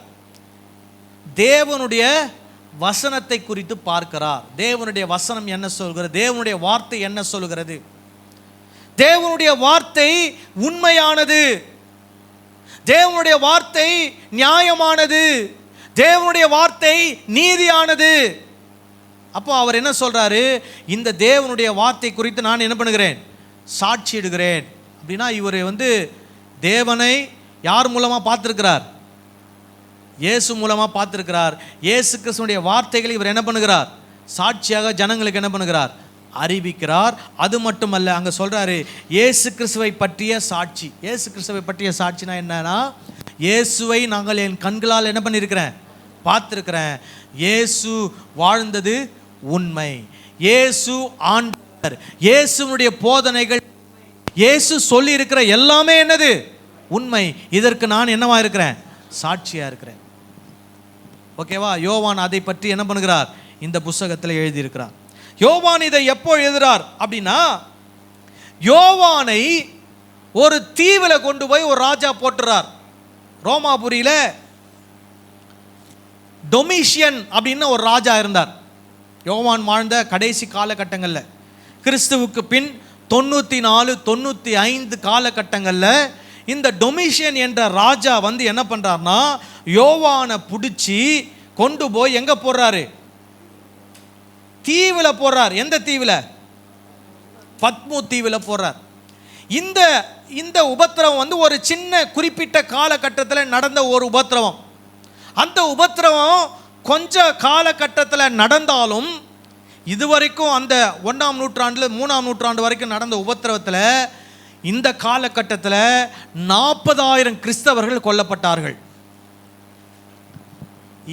தேவனுடைய வசனத்தை குறித்து பார்க்கிறார். தேவனுடைய வசனம் என்ன சொல்கிறது? தேவனுடைய வார்த்தை என்ன சொல்கிறது? தேவனுடைய வார்த்தை உண்மையானது, தேவனுடைய வார்த்தை நியாயமானது, தேவனுடைய வார்த்தை நீதியானது. அப்போ அவர் என்ன சொல்றாரு? இந்த தேவனுடைய வார்த்தை குறித்து நான் என்ன பண்ணுகிறேன்? சாட்சியிடுகிறேன். அப்படின்னா இவர் தேவனை யார் மூலமா பார்த்திருக்கிறார்? இயேசு மூலமா பார்த்திருக்கிறார். இயேசு கிறிஸ்துவுடைய வார்த்தைகளை இவர் என்ன பண்ணுகிறார்? சாட்சியாக ஜனங்களுக்கு என்ன பண்ணுகிறார்? அறிவிக்கிறார். அது மட்டுமல்ல, அங்க சொல்றாரு இயேசு கிறிஸ்துவை பற்றிய சாட்சி. இயேசு கிறிஸ்துவை பற்றிய சாட்சினா என்னன்னா, இயேசுவை நாங்கள் என் கண்களால் என்ன பண்ணியிருக்கிறேன்? பார்த்திருக்கிறேன். இயேசு வாழ்ந்தது உண்மை, இயேசு ஆண்டவர், இயேசுனுடைய போதனைகள், இயேசு சொல்லி இருக்கிற எல்லாமே என்னது? உண்மை. இதற்கு நான் என்னவா இருக்கிறேன்? சாட்சியா இருக்கிறேன். ஓகேவா? யோவான் அதை பற்றி என்ன பண்ணுகிறார்? இந்த புத்தகத்தில் எழுதியிருக்கிறார். யோவான் இதை எப்போ எழுதுறார் அப்படின்னா, யோவானை ஒரு தீவுல கொண்டு போய் ஒரு ராஜா போட்டுறார். ரோமாபுரியில டொமிஷியன் அப்படின்னு ஒரு ராஜா இருந்தார். யோவான் வாழ்ந்த கடைசி காலகட்டங்களில், கிறிஸ்துவுக்கு பின் 94, 95 காலகட்டங்களில் இந்த டொமிஷியன் என்ற ராஜா என்ன பண்றார்னா, யோவானை பிடிச்சி கொண்டு போய் எங்க போடுறாரு? தீவுல போடுறார். எந்த தீவுல? பத்மு தீவுல போடுறார். இந்த உபத்திரவம் ஒரு சின்ன குறிப்பிட்ட காலகட்டத்தில் நடந்த ஒரு உபத்திரவம். அந்த உபத்திரவம் கொஞ்ச காலகட்டத்தில் நடந்தாலும், இதுவரைக்கும் அந்த 1ஆம் நூற்றாண்டுல 3ஆம் நூற்றாண்டு வரைக்கும் நடந்த உபத்திரவத்தில் இந்த காலகட்டத்தில் 40,000 கிறிஸ்தவர்கள் கொல்லப்பட்டார்கள்.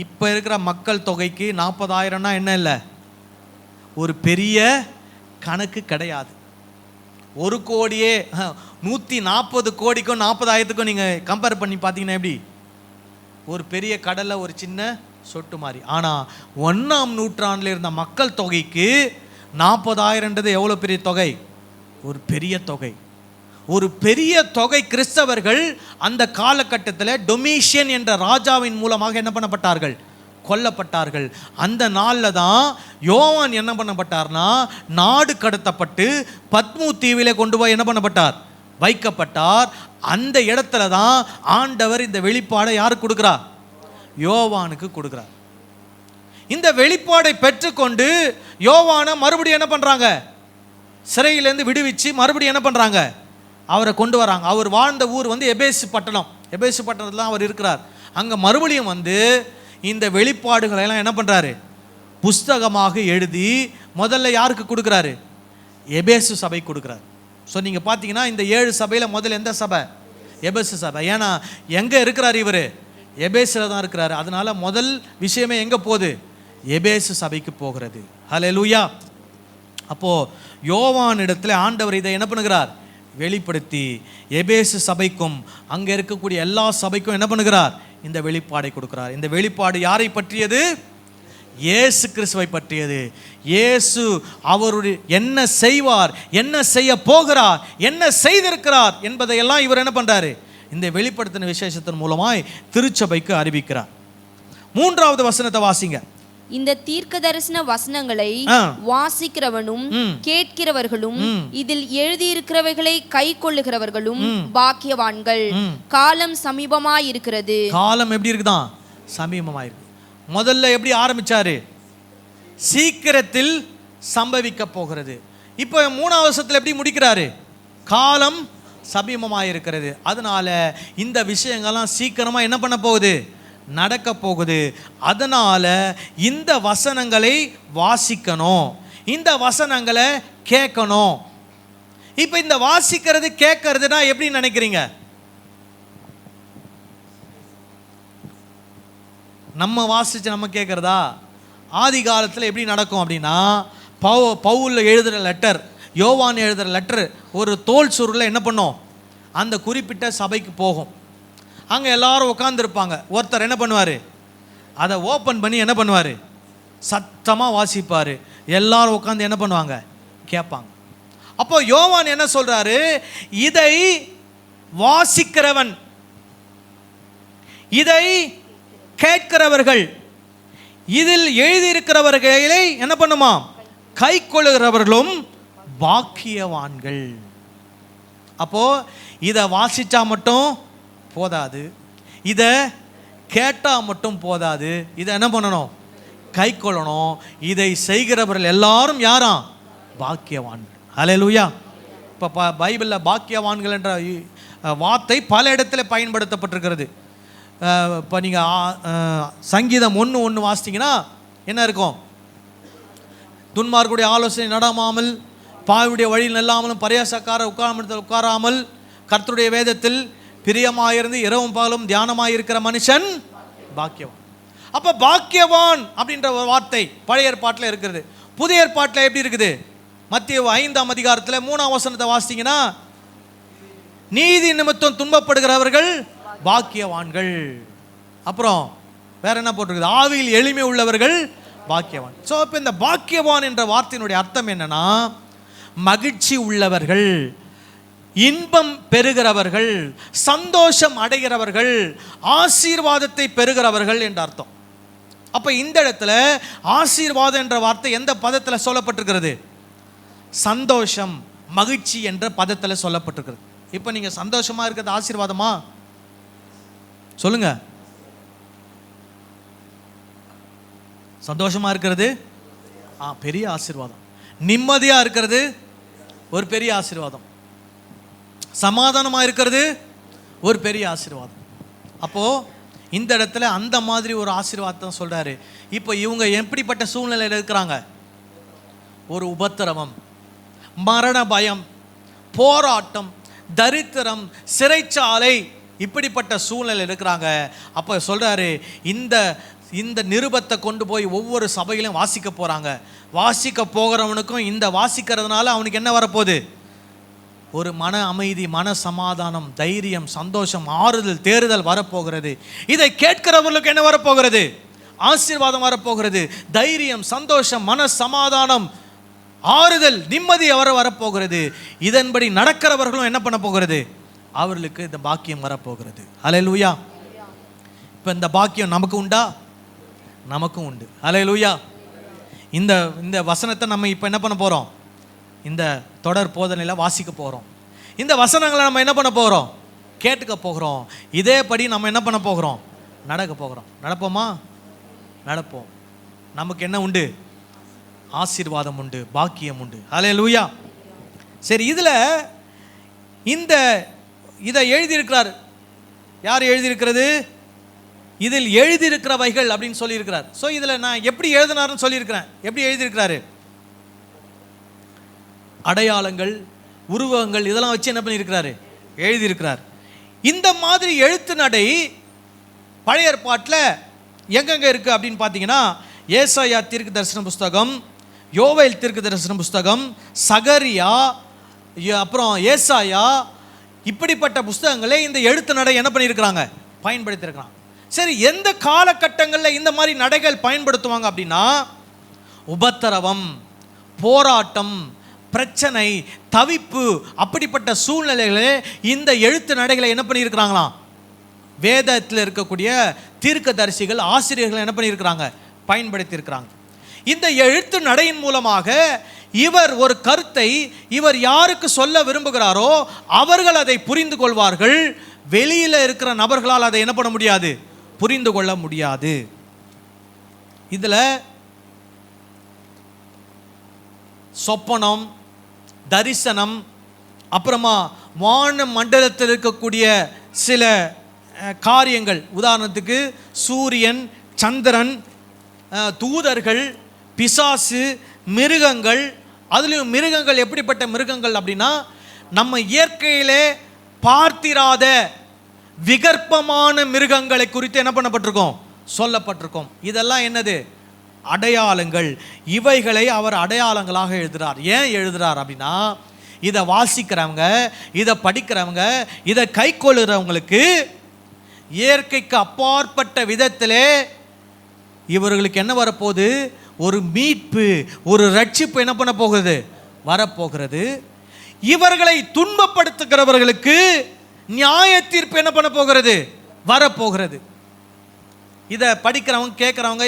இப்ப இருக்கிற மக்கள் தொகைக்கு 40,000னா என்ன இல்லை? ஒரு பெரிய கணக்கு கிடையாது. 1 கோடியே 140 கோடிக்கும் 40,000க்கும் நீங்க கம்பேர் பண்ணி பார்த்தீங்கன்னா எப்படி? ஒரு பெரிய கடல்ல ஒரு சின்ன சொட்டு மாதிரி. ஆனா 1ஆம் நூற்றாண்டில் இருந்த மக்கள் தொகைக்கு 40,000ன்றது எவ்வளவு பெரிய தொகை? ஒரு பெரிய தொகை. ஒரு பெரிய தொகை கிறிஸ்தவர்கள் அந்த காலகட்டத்தில் டொமிஷியன் என்ற ராஜாவின் மூலமாக என்ன பண்ணப்பட்டார்கள்? கொல்லப்பட்டார்கள். அந்த நாளில் தான் யோவான் என்ன பண்ணப்பட்டார்னா, நாடு கடத்தப்பட்டு பத்மு தீவிலே கொண்டு போய் என்ன பண்ணப்பட்டார்? வைக்கப்பட்டார். அந்த இடத்துல தான் ஆண்டவர் இந்த வெளிப்பாடை யாருக்கு கொடுக்கிறார்? யோவானுக்கு கொடுக்கிறார். இந்த வெளிப்பாடை பெற்றுக்கொண்டு யோவானை மறுபடியும் என்ன பண்றாங்க? சிறையிலேருந்து விடுவிச்சு மறுபடியும் என்ன பண்ணுறாங்க, அவரை கொண்டு வராங்க. அவர் வாழ்ந்த ஊர் வந்து எபேசு பட்டணம். எபேசு பட்டணத்தில் அவர் இருக்கிறார். அங்கே மறுபடியும் வந்து இந்த வெளிப்பாடுகளை எல்லாம் என்ன பண்ணுறாரு, புஸ்தகமாக எழுதி முதல்ல யாருக்கு கொடுக்குறாரு, எபேசு சபை கொடுக்குறாரு. ஸோ நீங்கள் பார்த்தீங்கன்னா இந்த 7 சபையில் முதல்ல எந்த சபை, எபேசு சபை. ஏன்னா எங்கே இருக்கிறார் இவர், எபேசில் தான் இருக்கிறாரு. அதனால முதல் விஷயமே எங்கே போகுது, எபேசு சபைக்கு போகிறது. ஹல்லேலூயா. அப்போது யோவான் இடத்துல ஆண்டவர் இதை என்ன பண்ணுகிறார், வெளிப்படுத்தி எபேசு சபைக்கும் அங்கே இருக்கக்கூடிய எல்லா சபைக்கும் என்ன பண்ணுகிறார், இந்த வெளிப்பாடை கொடுக்கிறார். இந்த வெளிப்பாடு யாரை பற்றியது, இயேசு கிறிஸ்துவை பற்றியது. இயேசு அவருடைய என்ன செய்வார், என்ன செய்ய போகிறார், என்ன செய்திருக்கிறார் என்பதையெல்லாம் இவர் என்ன பண்றாரு, இந்த வெளிப்படுத்தின விசேஷத்தின் மூலமாய் திருச்சபைக்கு அறிவிக்கிறார். 3வது வசனத்தை வாசிங்க. இந்த தீர்க்க தரிசன வசனங்களை வாசிக்கிறவனும் கேட்கிறவர்களும் இதில் எழுதியிருக்கிறவைகளை கை கொள்ளுகிறவர்களும் பாக்கியவான்கள். காலம் சமீபமாயிருக்கிறது. காலம் எப்படி இருக்குதான், சமீபமாயிருக்கு. முதல்ல எப்படி ஆரம்பிச்சாரு, சீக்கிரத்தில் சம்பவிக்க போகிறது. இப்போ 3வது வருஷத்தில் எப்படி முடிக்கிறாரு, காலம் சமீபமாயிருக்கிறது. அதனால இந்த விஷயங்கள்லாம் சீக்கிரமா என்ன பண்ண போகுது, நடக்க போகுது. அதனால இந்த வசனங்களை வாசிக்கணும், இந்த வசனங்களை கேட்கணும். இப்போ இந்த வாசிக்கிறது கேட்கறதுனா எப்படி நினைக்கிறீங்க, நம்ம வாசிச்சு நம்ம கேட்கறதா? ஆதி காலத்தில் எப்படி நடக்கும் அப்படின்னா, பவுல் எழுதுகிற லெட்டர், யோவான் எழுதுகிற லெட்டர் ஒரு தோல் சுருளில் என்ன பண்ணும், அந்த குறிப்பிட்ட சபைக்கு போகும். அங்கே எல்லாரும் உட்காந்துருப்பாங்க. ஒருத்தர் என்ன பண்ணுவார், அதை ஓப்பன் பண்ணி என்ன பண்ணுவார், சத்தமாக வாசிப்பார். எல்லாரும் உட்காந்து என்ன பண்ணுவாங்க, கேட்பாங்க. அப்போ யோவான் என்ன சொல்றாரு, இதை வாசிக்கிறவன், இதை கேட்கிறவர்கள், இதில் எழுதியிருக்கிறவர்களை என்ன பண்ணுமா, கை கொள்ளுகிறவர்களும் பாக்கியவான்கள். அப்போ இதை வாசிச்சா மட்டும் போதாது, இதை கேட்டால் மட்டும் போதாது, இதை என்ன பண்ணணும், கை கொள்ளணும். இதை செய்கிறவர்கள் எல்லாரும் யாராம், பாக்கியவான்கள். ஹல்லேலூயா. இப்போ பைபிளில் பாக்கியவான்கள் என்ற வார்த்தை பல இடத்துல பயன்படுத்தப்பட்டிருக்கிறது. இப்போ நீங்கள் சங்கீதம் 1:1 வாசித்தீங்கன்னா என்ன இருக்கும், துன்மார்க்குடைய ஆலோசனை நடாமாமல், பாவியுடைய வழியில் நல்லாமலும், பரியாசக்கார உட்காராமல், கர்த்தருடைய வேதத்தில் பிரியமாயிருந்து இரவும் பகலும் தியானமாயிருக்கிற மனுஷன் பாக்கியவான். அப்போ பாக்கியவான் அப்படின்ற ஒரு வார்த்தை பழைய ஏற்பாட்டில் இருக்கிறது. புதிய ஏற்பாட்டில் எப்படி இருக்குது, மத்தேயு 5ஆம் அதிகாரத்தில் 3ஆம் வசனத்தை வாசித்தீங்கன்னா, நீதி நிமித்தம் துன்பப்படுகிறவர்கள் பாக்கியவான்கள். அப்புறம் வேற என்ன போட்டிருக்குது, ஆவியில் எளிமை உள்ளவர்கள் பாக்கியவான். ஸோ இப்போ இந்த பாக்கியவான் என்ற வார்த்தையினுடைய அர்த்தம் என்னன்னா, மகிழ்ச்சி உள்ளவர்கள், இன்பம் பெறுகிறவர்கள், சந்தோஷம் அடைகிறவர்கள், ஆசீர்வாதத்தை பெறுகிறவர்கள் என்ற அர்த்தம். அப்ப இந்த இடத்துல ஆசீர்வாதம் என்ற வார்த்தை எந்த பதத்தில் சொல்லப்பட்டிருக்கிறது, சந்தோஷம் மகிழ்ச்சி என்ற பதத்தில் சொல்லப்பட்டிருக்கிறது. இப்போ நீங்க சந்தோஷமா இருக்கிறது ஆசீர்வாதமா சொல்லுங்க, சந்தோஷமா இருக்கிறது பெரிய ஆசீர்வாதம், நிம்மதியா இருக்கிறது ஒரு பெரிய ஆசீர்வாதம், சமாதானமாக இருக்கிறது ஒரு பெரிய ஆசீர்வாதம். அப்போது இந்த இடத்துல அந்த மாதிரி ஒரு ஆசீர்வாதம் சொல்கிறாரு. இப்போ இவங்க எப்படிப்பட்ட சூழ்நிலையில் இருக்கிறாங்க, ஒரு உபத்திரவம், மரண பயம், போராட்டம், தரித்திரம், சிறைச்சாலை, இப்படிப்பட்ட சூழ்நிலை இருக்கிறாங்க. அப்போ சொல்கிறாரு, இந்த நிருபத்தை கொண்டு போய் ஒவ்வொரு சபையிலும் வாசிக்க போகிறாங்க. வாசிக்க போகிறவனுக்கும் இந்த வாசிக்கிறதுனால அவனுக்கு என்ன வரப்போகுது, ஒரு மன அமைதி, மன சமாதானம், தைரியம், சந்தோஷம், ஆறுதல், தேறுதல் வரப்போகிறது. இதை கேட்கிறவர்களுக்கு என்ன வரப்போகிறது, ஆசீர்வாதம் வரப்போகிறது. தைரியம், சந்தோஷம், மன சமாதானம், ஆறுதல், நிம்மதி வரப்போகிறது. இதன்படி நடக்கிறவர்களும் என்ன பண்ண போகிறது, அவர்களுக்கு இந்த பாக்கியம் வரப்போகிறது. ஹல்லேலூயா. இப்போ இந்த பாக்கியம் நமக்கு உண்டா, நமக்கும் உண்டு. ஹல்லேலூயா. இந்த வசனத்தை நம்ம இப்போ என்ன பண்ண போகிறோம், இந்த தொடர் போதனையில் வாசிக்க போகிறோம். இந்த வசனங்களை நம்ம என்ன பண்ண போகிறோம், கேட்டுக்க போகிறோம். இதேபடி நம்ம என்ன பண்ண போகிறோம், நடக்க போகிறோம். நடப்போமா, நடப்போம். நமக்கு என்ன உண்டு, ஆசீர்வாதம் உண்டு, பாக்கியம் உண்டு. ஹல்லேலூயா. சரி, இதில் இதை எழுதியிருக்கிறார். யார் எழுதியிருக்கிறது? இதில் எழுதியிருக்கிறவைகள் அப்படின்னு சொல்லியிருக்கிறார். ஸோ இதில் நான் எப்படி எழுதினார்னு சொல்லியிருக்கிறேன். எப்படி எழுதியிருக்கிறாரு? அடையாளங்கள், உருவகங்கள் இதெல்லாம் வச்சு என்ன பண்ணியிருக்கிறாரு? எழுதியிருக்கிறார். இந்த மாதிரி எழுத்து நடை பழைய ஏற்பாட்டில் எங்கெங்க இருக்குது அப்படின்னு பார்த்தீங்கன்னா, ஏசாயா தீர்க்க தரிசன புஸ்தகம், யோவேல் தீர்க்க தரிசன புஸ்தகம், சகரியா, அப்புறம் ஏசாயா, இப்படிப்பட்ட புஸ்தகங்களே இந்த எழுத்து நடை என்ன பண்ணியிருக்கிறாங்க? பயன்படுத்தியிருக்கிறாங்க. சரி, எந்த காலகட்டங்களில் இந்த மாதிரி நடைகள் பயன்படுத்துவாங்க அப்படின்னா, உபத்திரவம், போராட்டம், பிரச்சனை, தவிப்பு, அப்படிப்பட்ட சூழ்நிலைகளே இந்த எழுத்து நடைகளை என்ன பண்ணியிருக்கிறாங்களாம்? வேதத்தில் இருக்கக்கூடிய தீர்க்கதரிசிகள், ஆசிரியர்கள் என்ன பண்ணியிருக்கிறாங்க? பயன்படுத்தி இருக்கிறாங்க. இந்த எழுத்து நடையின் மூலமாக இவர் ஒரு கருத்தை இவர் யாருக்கு சொல்ல விரும்புகிறாரோ அவர்கள் அதை புரிந்து கொள்வார்கள். வெளியில் இருக்கிற நபர்களால் அதை என்ன பண்ண முடியாது? புரிந்து கொள்ள முடியாது. இதில் சொப்பனம், தரிசனம், அப்புறமா வான மண்டலத்தில் இருக்கக்கூடிய சில காரியங்கள், உதாரணத்துக்கு சூரியன், சந்திரன், தூதர்கள், பிசாசு, மிருகங்கள். அதுலேயும் மிருகங்கள் எப்படிப்பட்ட மிருகங்கள் அப்படின்னா, நம்ம இயற்கையிலே பார்த்திராத விகற்பமான மிருகங்களை குறித்து என்ன பண்ணப்பட்டிருக்கோம்? சொல்லப்பட்டிருக்கோம். இதெல்லாம் என்னது? அடையாளங்கள். இவைகளை அவர் அடையாளங்களாக எழுதுகிறார். ஏன் எழுதுகிறார் அப்படின்னா, இதை வாசிக்கிறவங்க, இதை படிக்கிறவங்க, இதை கை கொள்ளுறவங்களுக்கு இயற்கைக்கு அப்பாற்பட்ட விதத்திலே இவர்களுக்கு என்ன வரப்போகுது? ஒரு மீட்பு, ஒரு ரட்சிப்பு என்ன பண்ண போகிறது? வரப்போகிறது. இவர்களை துன்பப்படுத்துகிறவர்களுக்கு நியாய தீர்ப்பு என்ன பண்ண போகிறது? வரப்போகிறது. இதை படிக்கிறவங்க, கேட்குறவங்க,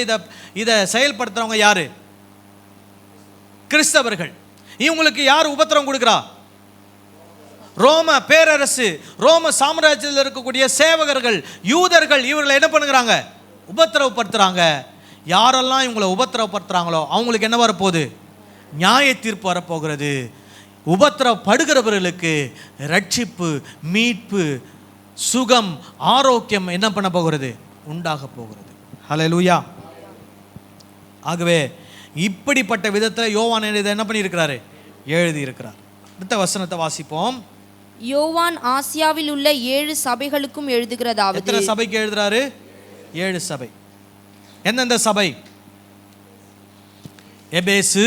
இதை செயல்படுத்துறவங்க யாரு? கிறிஸ்தவர்கள். இவங்களுக்கு யார் உபத்திரவம் கொடுக்குறா? ரோம பேரரசு, ரோம சாம்ராஜ்யத்தில் இருக்கக்கூடிய சேவகர்கள், யூதர்கள். இவர்களை என்ன பண்ணுறாங்க? உபத்திரவப்படுத்துகிறாங்க. யாரெல்லாம் இவங்களை உபத்திரவப்படுத்துகிறாங்களோ அவங்களுக்கு என்ன வரப்போகுது? நியாய தீர்ப்பு வரப்போகிறது. உபத்திரவப்படுகிறவர்களுக்கு ரட்சிப்பு, மீட்பு, சுகம், ஆரோக்கியம் என்ன பண்ண போகிறது? உண்டாக போகிறது. ஹல்லேலூயா. ஆகவே இப்படிப்பட்ட விதத்தில் யோவான் இதை என்ன பண்ணியிருக்கிறாரு? எழுதியிருக்கிறார். அடுத்த வசனத்தை வாசிப்போம். யோவான் ஆசியாவில் உள்ள 7 சபைகளுக்கும் எழுதுகிறதாவது. எத்தனை சபைக்கு எழுதுறாரு? 7 சபை. எந்தெந்த சபை? எபேசு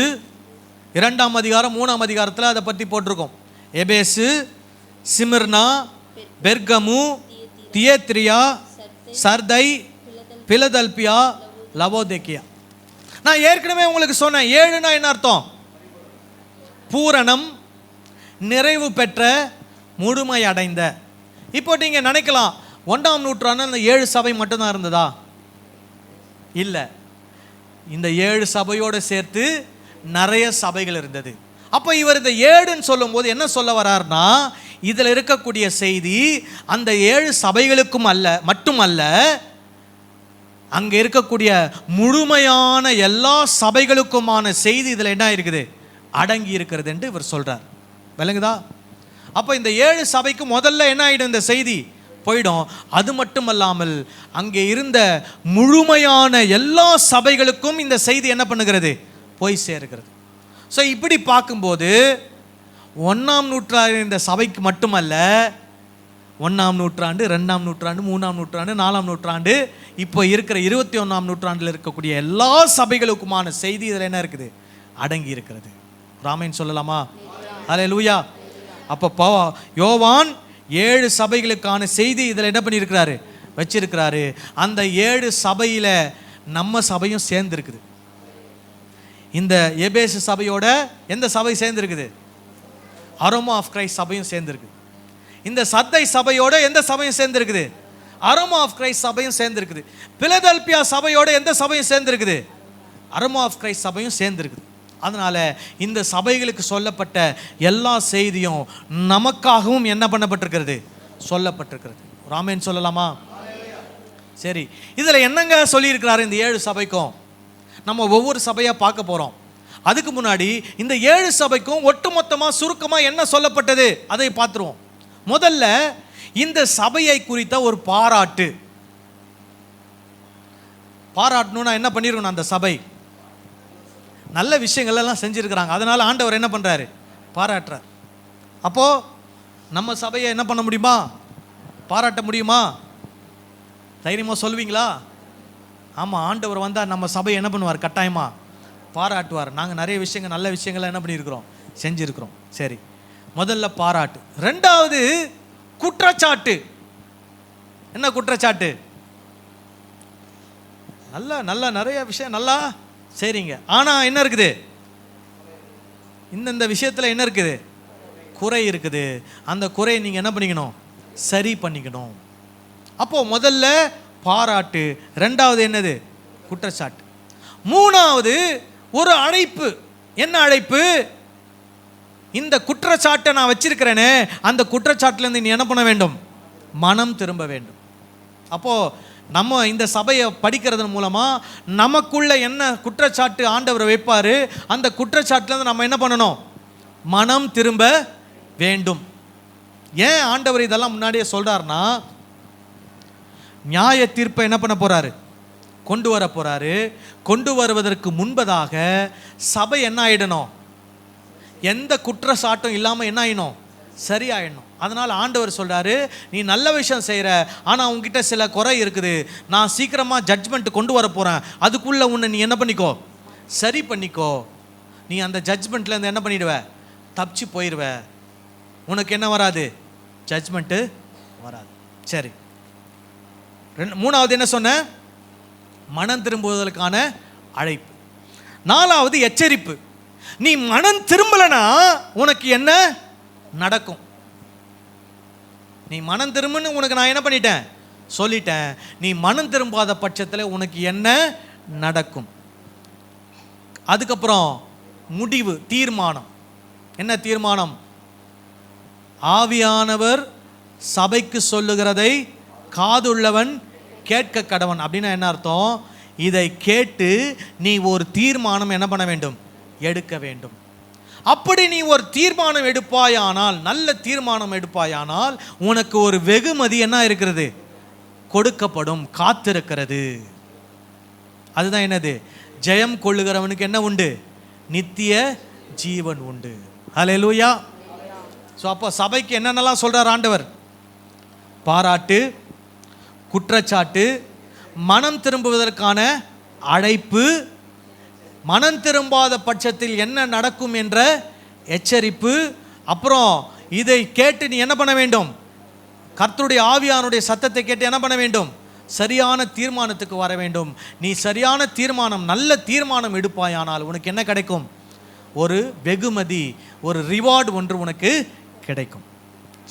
2ஆம் அதிகாரம் 3ஆம் அதிகாரத்தில் அதை பற்றி போட்டிருக்கோம். எபேசு, சிமிர்னா, பெர்கமு, தியேத்திரியா, சர்தை, பிலதெல்பியா, லவோதிக்கேயா. நான் ஏற்கனவே உங்களுக்கு சொன்னேன், 7னா என்ன அர்த்தம்? பூரணம், நிறைவு பெற்ற, முழுமை அடைந்த. இப்போ நீங்கள் நினைக்கலாம், 1ஆம் நூற்றாண்டு அந்த 7 சபை மட்டும்தான் இருந்ததா? இல்லை, இந்த 7 சபையோடு சேர்த்து நிறைய சபைகள் இருந்தது. அப்போ இவர் இந்த 7ன்னு சொல்லும்போது என்ன சொல்ல வர்றாருன்னா, இதில் இருக்கக்கூடிய செய்தி அந்த 7 சபைகளுக்கும் மட்டுமல்ல, அங்கே இருக்கக்கூடிய முழுமையான எல்லா சபைகளுக்குமான செய்தி இதில் என்ன இருக்குது? அடங்கி இருக்கிறது என்று இவர் சொல்றார். விளங்குதா? அப்போ இந்த 7 சபைக்கு முதல்ல என்ன ஆகிடும்? இந்த செய்தி போயிடும். அது மட்டுமல்லாமல் அங்கே இருந்த முழுமையான எல்லா சபைகளுக்கும் இந்த செய்தி என்ன பண்ணுகிறது? போய் சேர்கிறது. ஸோ இப்படி பார்க்கும்போது 1ஆம் நூற்றாண்டு இந்த சபைக்கு மட்டுமல்ல, 1ஆம் நூற்றாண்டு, 2ஆம் நூற்றாண்டு, 3ஆம் நூற்றாண்டு, 4ஆம் நூற்றாண்டு, இப்போ இருக்கிற 21ஆம் நூற்றாண்டில் இருக்கக்கூடிய எல்லா சபைகளுக்குமான செய்தி இதில் என்ன இருக்குது? அடங்கி இருக்கிறது. ராமேன் சொல்லலாமா? ஹல்லேலூயா. அப்போ யோவான் 7 சபைகளுக்கான செய்தி இதில் என்ன பண்ணியிருக்கிறாரு? வச்சிருக்கிறாரு. அந்த 7 சபையில் நம்ம சபையும் சேர்ந்துருக்குது. இந்த எபேசு சபையோட எந்த சபை சேர்ந்துருக்குது? அரோமா ஆஃப் கிரைஸ்ட் சபையும் சேர்ந்துருக்கு. இந்த சர்தை சபையோட எந்த சபையும் சேர்ந்துருக்குது? அரோமா ஆஃப் கிரைஸ்ட் சபையும் சேர்ந்துருக்குது. பிலதெல்பியா சபையோட எந்த சபையும் சேர்ந்துருக்குது? அரோமா ஆஃப் கிரைஸ்ட் சபையும் சேர்ந்துருக்குது. அதனால் இந்த சபைகளுக்கு சொல்லப்பட்ட எல்லா செய்தியும் நமக்காகவும் என்ன பண்ணப்பட்டிருக்கிறது? சொல்லப்பட்டிருக்கிறது. ராமேன் சொல்லலாமா? சரி, இதில் என்னங்க சொல்லியிருக்கிறாரு இந்த 7 சபைக்கும்? நம்ம ஒவ்வொரு சபையாக பார்க்க போகிறோம். அதுக்கு முன்னாடி இந்த 7 சபைக்கும் ஒட்டுமொத்தமா சுருக்கமா என்ன சொல்லப்பட்டது அதை பார்த்துருவோம். முதல்ல இந்த சபையை குறித்த ஒரு பாராட்டணும்னா என்ன பண்ணிருக்கணும்? அந்த சபை நல்ல விஷயங்கள் எல்லாம் செஞ்சிருக்கிறாங்க, அதனால ஆண்டவர் என்ன பண்றாரு? பாராட்டுறார். அப்போ நம்ம சபையை என்ன பண்ண முடியுமா? பாராட்ட முடியுமா? தைரியமா சொல்வீங்களா? ஆமா, ஆண்டவர் வந்தா நம்ம சபையை என்ன பண்ணுவார்? கட்டாயமா பாராட்டுவார். நாங்க நிறைய விஷயங்கள், நல்ல விஷயங்களை என்ன பண்ணியிருக்கிறோம்? செஞ்சிருக்கிறோம். சரி, முதல்ல பாராட்டு. ரெண்டாவது குற்றச்சாட்டு. என்ன குற்றச்சாட்டு? நல்ல நிறைய விஷயம் நல்லா சரிங்க, ஆனா என்ன இருக்குது? இந்த விஷயத்துல என்ன இருக்குது? குறை இருக்குது. அந்த குறையை நீங்க என்ன பண்ணிக்கணும்? சரி பண்ணிக்கணும். அப்போ முதல்ல பாராட்டு, ரெண்டாவது என்னது? குற்றச்சாட்டு. மூணாவது ஒரு அழைப்பு. என்ன அழைப்பு? இந்த குற்றச்சாட்டை நான் வச்சிருக்கிறேனே, அந்த குற்றச்சாட்டுல இருந்து நீ என்ன பண்ண வேண்டும்? மனம் திரும்ப வேண்டும். அப்போ நம்ம இந்த சபையை படிக்கிறதன் மூலமா நமக்குள்ள என்ன குற்றச்சாட்டு ஆண்டவர் வைப்பாரு, அந்த குற்றச்சாட்டுல இருந்து நம்ம என்ன பண்ணணும்? மனம் திரும்ப வேண்டும். ஏன் ஆண்டவர் இதெல்லாம் முன்னாடியே சொல்றாருன்னா, நியாய தீர்ப்பை என்ன பண்ண போறாரு? கொண்டு வர போறாரு. கொண்டு வருவதற்கு முன்பதாக சபை என்ன ஆயிடணும்? எந்த குற்றச்சாட்டும் இல்லாம என்ன ஆயிடணும்? சரியாயிடணும். அதனால ஆண்டவர் சொல்றாரு, நீ நல்ல விஷயம் செய்யற, ஆனா உன்கிட்ட சில குறை இருக்குது, நான் சீக்கிரமா ஜட்ஜ்மெண்ட் கொண்டு வர போறேன், அதுக்குள்ள உன்னை நீ என்ன பண்ணிக்கோ? சரி பண்ணிக்கோ. நீ அந்த ஜட்ஜ்மெண்ட்ல இருந்து என்ன பண்ணிடுவ? தப்பிச்சு போயிடுவ. உனக்கு என்ன வராது? ஜட்ஜ்மெண்ட்டு வராது. சரி, மூணாவது என்ன சொன்ன? மனம் திரும்புவதற்கான அழைப்பு. நாலாவது எச்சரிப்பு. நீ மனம் திரும்பலனா உனக்கு என்ன நடக்கும்? நீ மனம் திரும்புன்னு உனக்கு நான் என்ன பண்ணிட்டேன்? சொல்லிட்டேன். நீ மனம் திரும்பாத பட்சத்தில் உனக்கு என்ன நடக்கும்? அதுக்கப்புறம் முடிவு, தீர்மானம். என்ன தீர்மானம்? ஆவியானவர் சபைக்கு சொல்லுகிறதை காதுள்ளவன் கேட்க கடவன். அப்படின்னா என்ன அர்த்தம்? இதை கேட்டு நீ ஒரு தீர்மானம் என்ன பண்ண வேண்டும்? எடுக்க வேண்டும். அப்படி நீ ஒரு தீர்மானம் எடுப்பாயானால், நல்ல தீர்மானம் எடுப்பாயானால், உனக்கு ஒரு வெகுமதி என்ன இருக்கிறது? கொடுக்கப்படும், காத்திருக்கிறது. அதுதான் என்னது? ஜெயம் கொள்ளுகிறவனுக்கு என்ன உண்டு? நித்திய ஜீவன் உண்டு. ஹல்லேலூயா. ஸோ அப்போ சபைக்கு என்னென்னலாம் சொல்றார் ஆண்டவர்? பாராட்டு, குற்றச்சாட்டு, மனம் திரும்புவதற்கான அழைப்பு, மனம் திரும்பாத பட்சத்தில் என்ன நடக்கும் என்ற எச்சரிப்பு, அப்புறம் இதை கேட்டு நீ என்ன பண்ண வேண்டும்? கர்த்தருடைய ஆவியானுடைய சத்தத்தை கேட்டு என்ன பண்ண வேண்டும்? சரியான தீர்மானத்துக்கு வர வேண்டும். நீ சரியான தீர்மானம், நல்ல தீர்மானம் எடுப்பாயானால் உனக்கு என்ன கிடைக்கும்? ஒரு வெகுமதி, ஒரு ரிவார்டு ஒன்று உனக்கு கிடைக்கும்.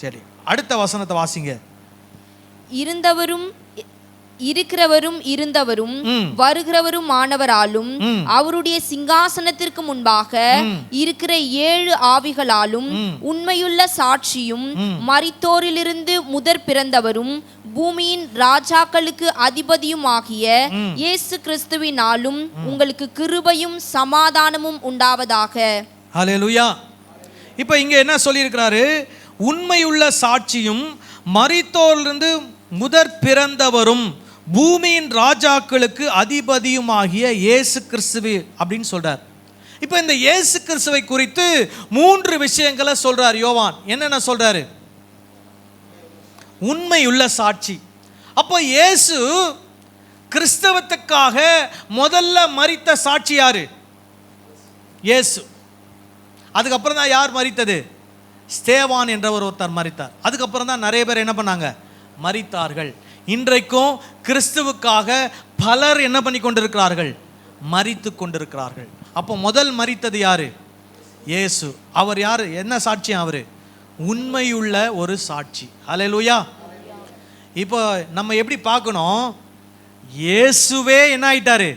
சரி, அடுத்த வசனத்தை வாசிங்க. இருந்தவரும் இருக்கிறவரும் இருந்தவரும் வருகிறவரும் ஆனவராலும் அவருடைய சிங்காசனத்திற்கு முன்பாக இருக்கிற 7 ஆவிகளாலும் உண்மையுள்ள சாட்சியும் மரித்தோரிலிருந்து முதற் பிறந்தவரும் பூமியின் ராஜாக்களுக்கு அதிபதியும் ஆகிய இயேசு கிறிஸ்துவினாலும் உங்களுக்கு கிருபையும் சமாதானமும் உண்டாவதாக. ஹல்லேலூயா. இப்போ இங்க என்ன சொல்லியிருக்கிறாரு? உண்மையுள்ள சாட்சியும் மரித்தோரிலிருந்து முதற் பிறந்தவரும் பூமியின் ராஜாக்களுக்கு அதிபதியுமாகிய இயேசு கிறிஸ்துவே அப்படின்னு சொல்றார். இப்போ இந்த இயேசு கிறிஸ்துவை குறித்து 3 விஷயங்களை சொல்றார் யோவான். என்னென்ன சொல்றாரு? உண்மையுள்ள சாட்சி. அப்போ இயேசு கிறிஸ்தவத்துக்காக முதல்ல மரித்த சாட்சி யாரு? இயேசு. அதுக்கப்புறம் தான் யார் மரித்தது? ஸ்தேவான் என்ற ஒருத்தர் மரித்தார். அதுக்கப்புறம் தான் நிறைய பேர் என்ன பண்ணாங்க? மரித்தார்கள். இன்றைக்கும் கிறிஸ்துவுக்காக பலர் என்ன பண்ணி கொண்டிருக்கிறார்கள்? மரித்து கொண்டிருக்கிறார்கள். அப்போ முதல் மரித்தது யாரு? இயேசு. அவர் யாரு? என்ன சாட்சியம்? அவரு உண்மையுள்ள ஒரு சாட்சி. ஹல்லேலூயா. இப்போ நம்ம எப்படி பார்க்கணும்? இயேசுவே என்ன ஆயிட்டாரு?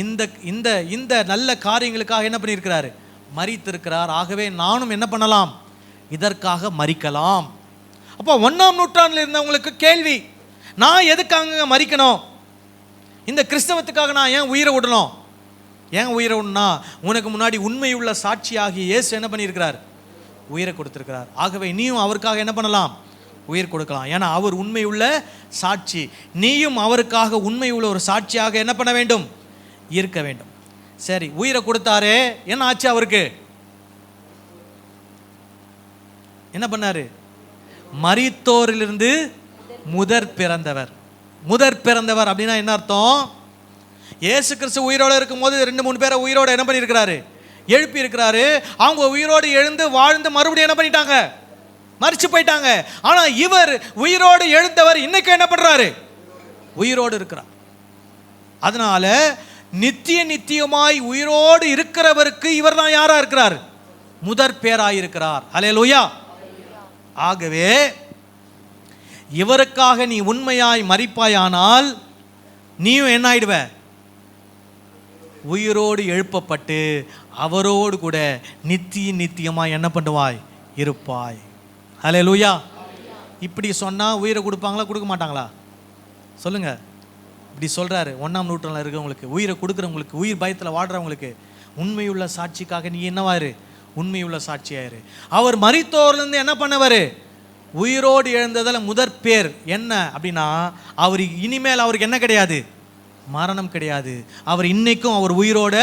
இந்த இந்த இந்த நல்ல காரியங்களுக்காக என்ன பண்ணியிருக்கிறாரு? மரித்திருக்கிறார். ஆகவே நானும் என்ன பண்ணலாம்? இதற்காக மரிக்கலாம். அப்போ 1ஆம் நூற்றாண்டில் இருந்தவங்களுக்கு கேள்வி, நான் எதுக்காக மரிக்கணும்? இந்த கிறிஸ்தவத்துக்காக நான் ஏன் உயிரை விடணும்? ஏன் உயிரை விடணும்னா உனக்கு முன்னாடி உண்மையுள்ள சாட்சியாகிய இயேசு என்ன பண்ணியிருக்கிறார்? உயிரை கொடுத்திருக்கிறார். ஆகவே நீயும் அவருக்காக என்ன பண்ணலாம்? உயிர் கொடுக்கலாம். ஏன்னா அவர் உண்மையுள்ள சாட்சி. நீயும் அவருக்காக உண்மையுள்ள ஒரு சாட்சியாக என்ன பண்ண வேண்டும்? இருக்க வேண்டும். சரி, உயிரை கொடுத்தாரே, என்ன ஆச்சு அவருக்கு? என்ன பண்ணாரு? மரித்தோரிலிருந்து முதற் பிறந்தவர். முதற் பிறந்தவர் அப்படின்னா என்ன அர்த்தம்? இயேசு கிறிஸ்து உயிரோடு இருக்கும்போது 2-3 பேரை உயிரோடு என்ன பண்ணியிருக்கிறாரு? எழுப்பி இருக்கிறாரு. அவங்க உயிரோடு எழுந்து வாழ்ந்து மறுபடியும் என்ன பண்ணிட்டாங்க? மரிச்சு போயிட்டாங்க. ஆனா இவர் உயிரோடு எழுந்தவர் இன்னைக்கு என்ன பண்றாரு? உயிரோடு இருக்கிறார். அதனால நித்தியமாய் உயிரோடு இருக்கிறவருக்கு இவர் தான் யாரா இருக்கிறார்? முதற் பேராய் இருக்கிறார். அல்லேலூயா. ஆகவே இவருக்காக நீ உண்மையாய் மரிப்பாயானால் நீயும் என்ன ஆயிடுவ? உயிரோடு எழுப்பப்பட்டு அவரோடு கூட நித்தியமாய் என்ன பண்ணுவாய்? இருப்பாய். அல்லேலூயா. இப்படி சொன்னா உயிரை கொடுப்பாங்களா கொடுக்க மாட்டாங்களா? சொல்லுங்க. இப்படி சொல்றாரு 1ஆம் நூற்றாண்டில் இருக்கிறவங்களுக்கு, உயிரை கொடுக்குறவங்களுக்கு, உயிர் பயத்தில் வாடுறவங்களுக்கு, உண்மையுள்ள சாட்சிக்காக நீ என்னவாரு? உண்மையுள்ள சாட்சியாயிரு. அவர் மரித்தோர்லேருந்து என்ன பண்ணவர்? உயிரோடு எழுந்ததில் முதற் பேர் என்ன அப்படின்னா, அவர் இனிமேல் அவருக்கு என்ன கிடையாது? மரணம் கிடையாது. அவர் இன்னைக்கும் அவர் உயிரோட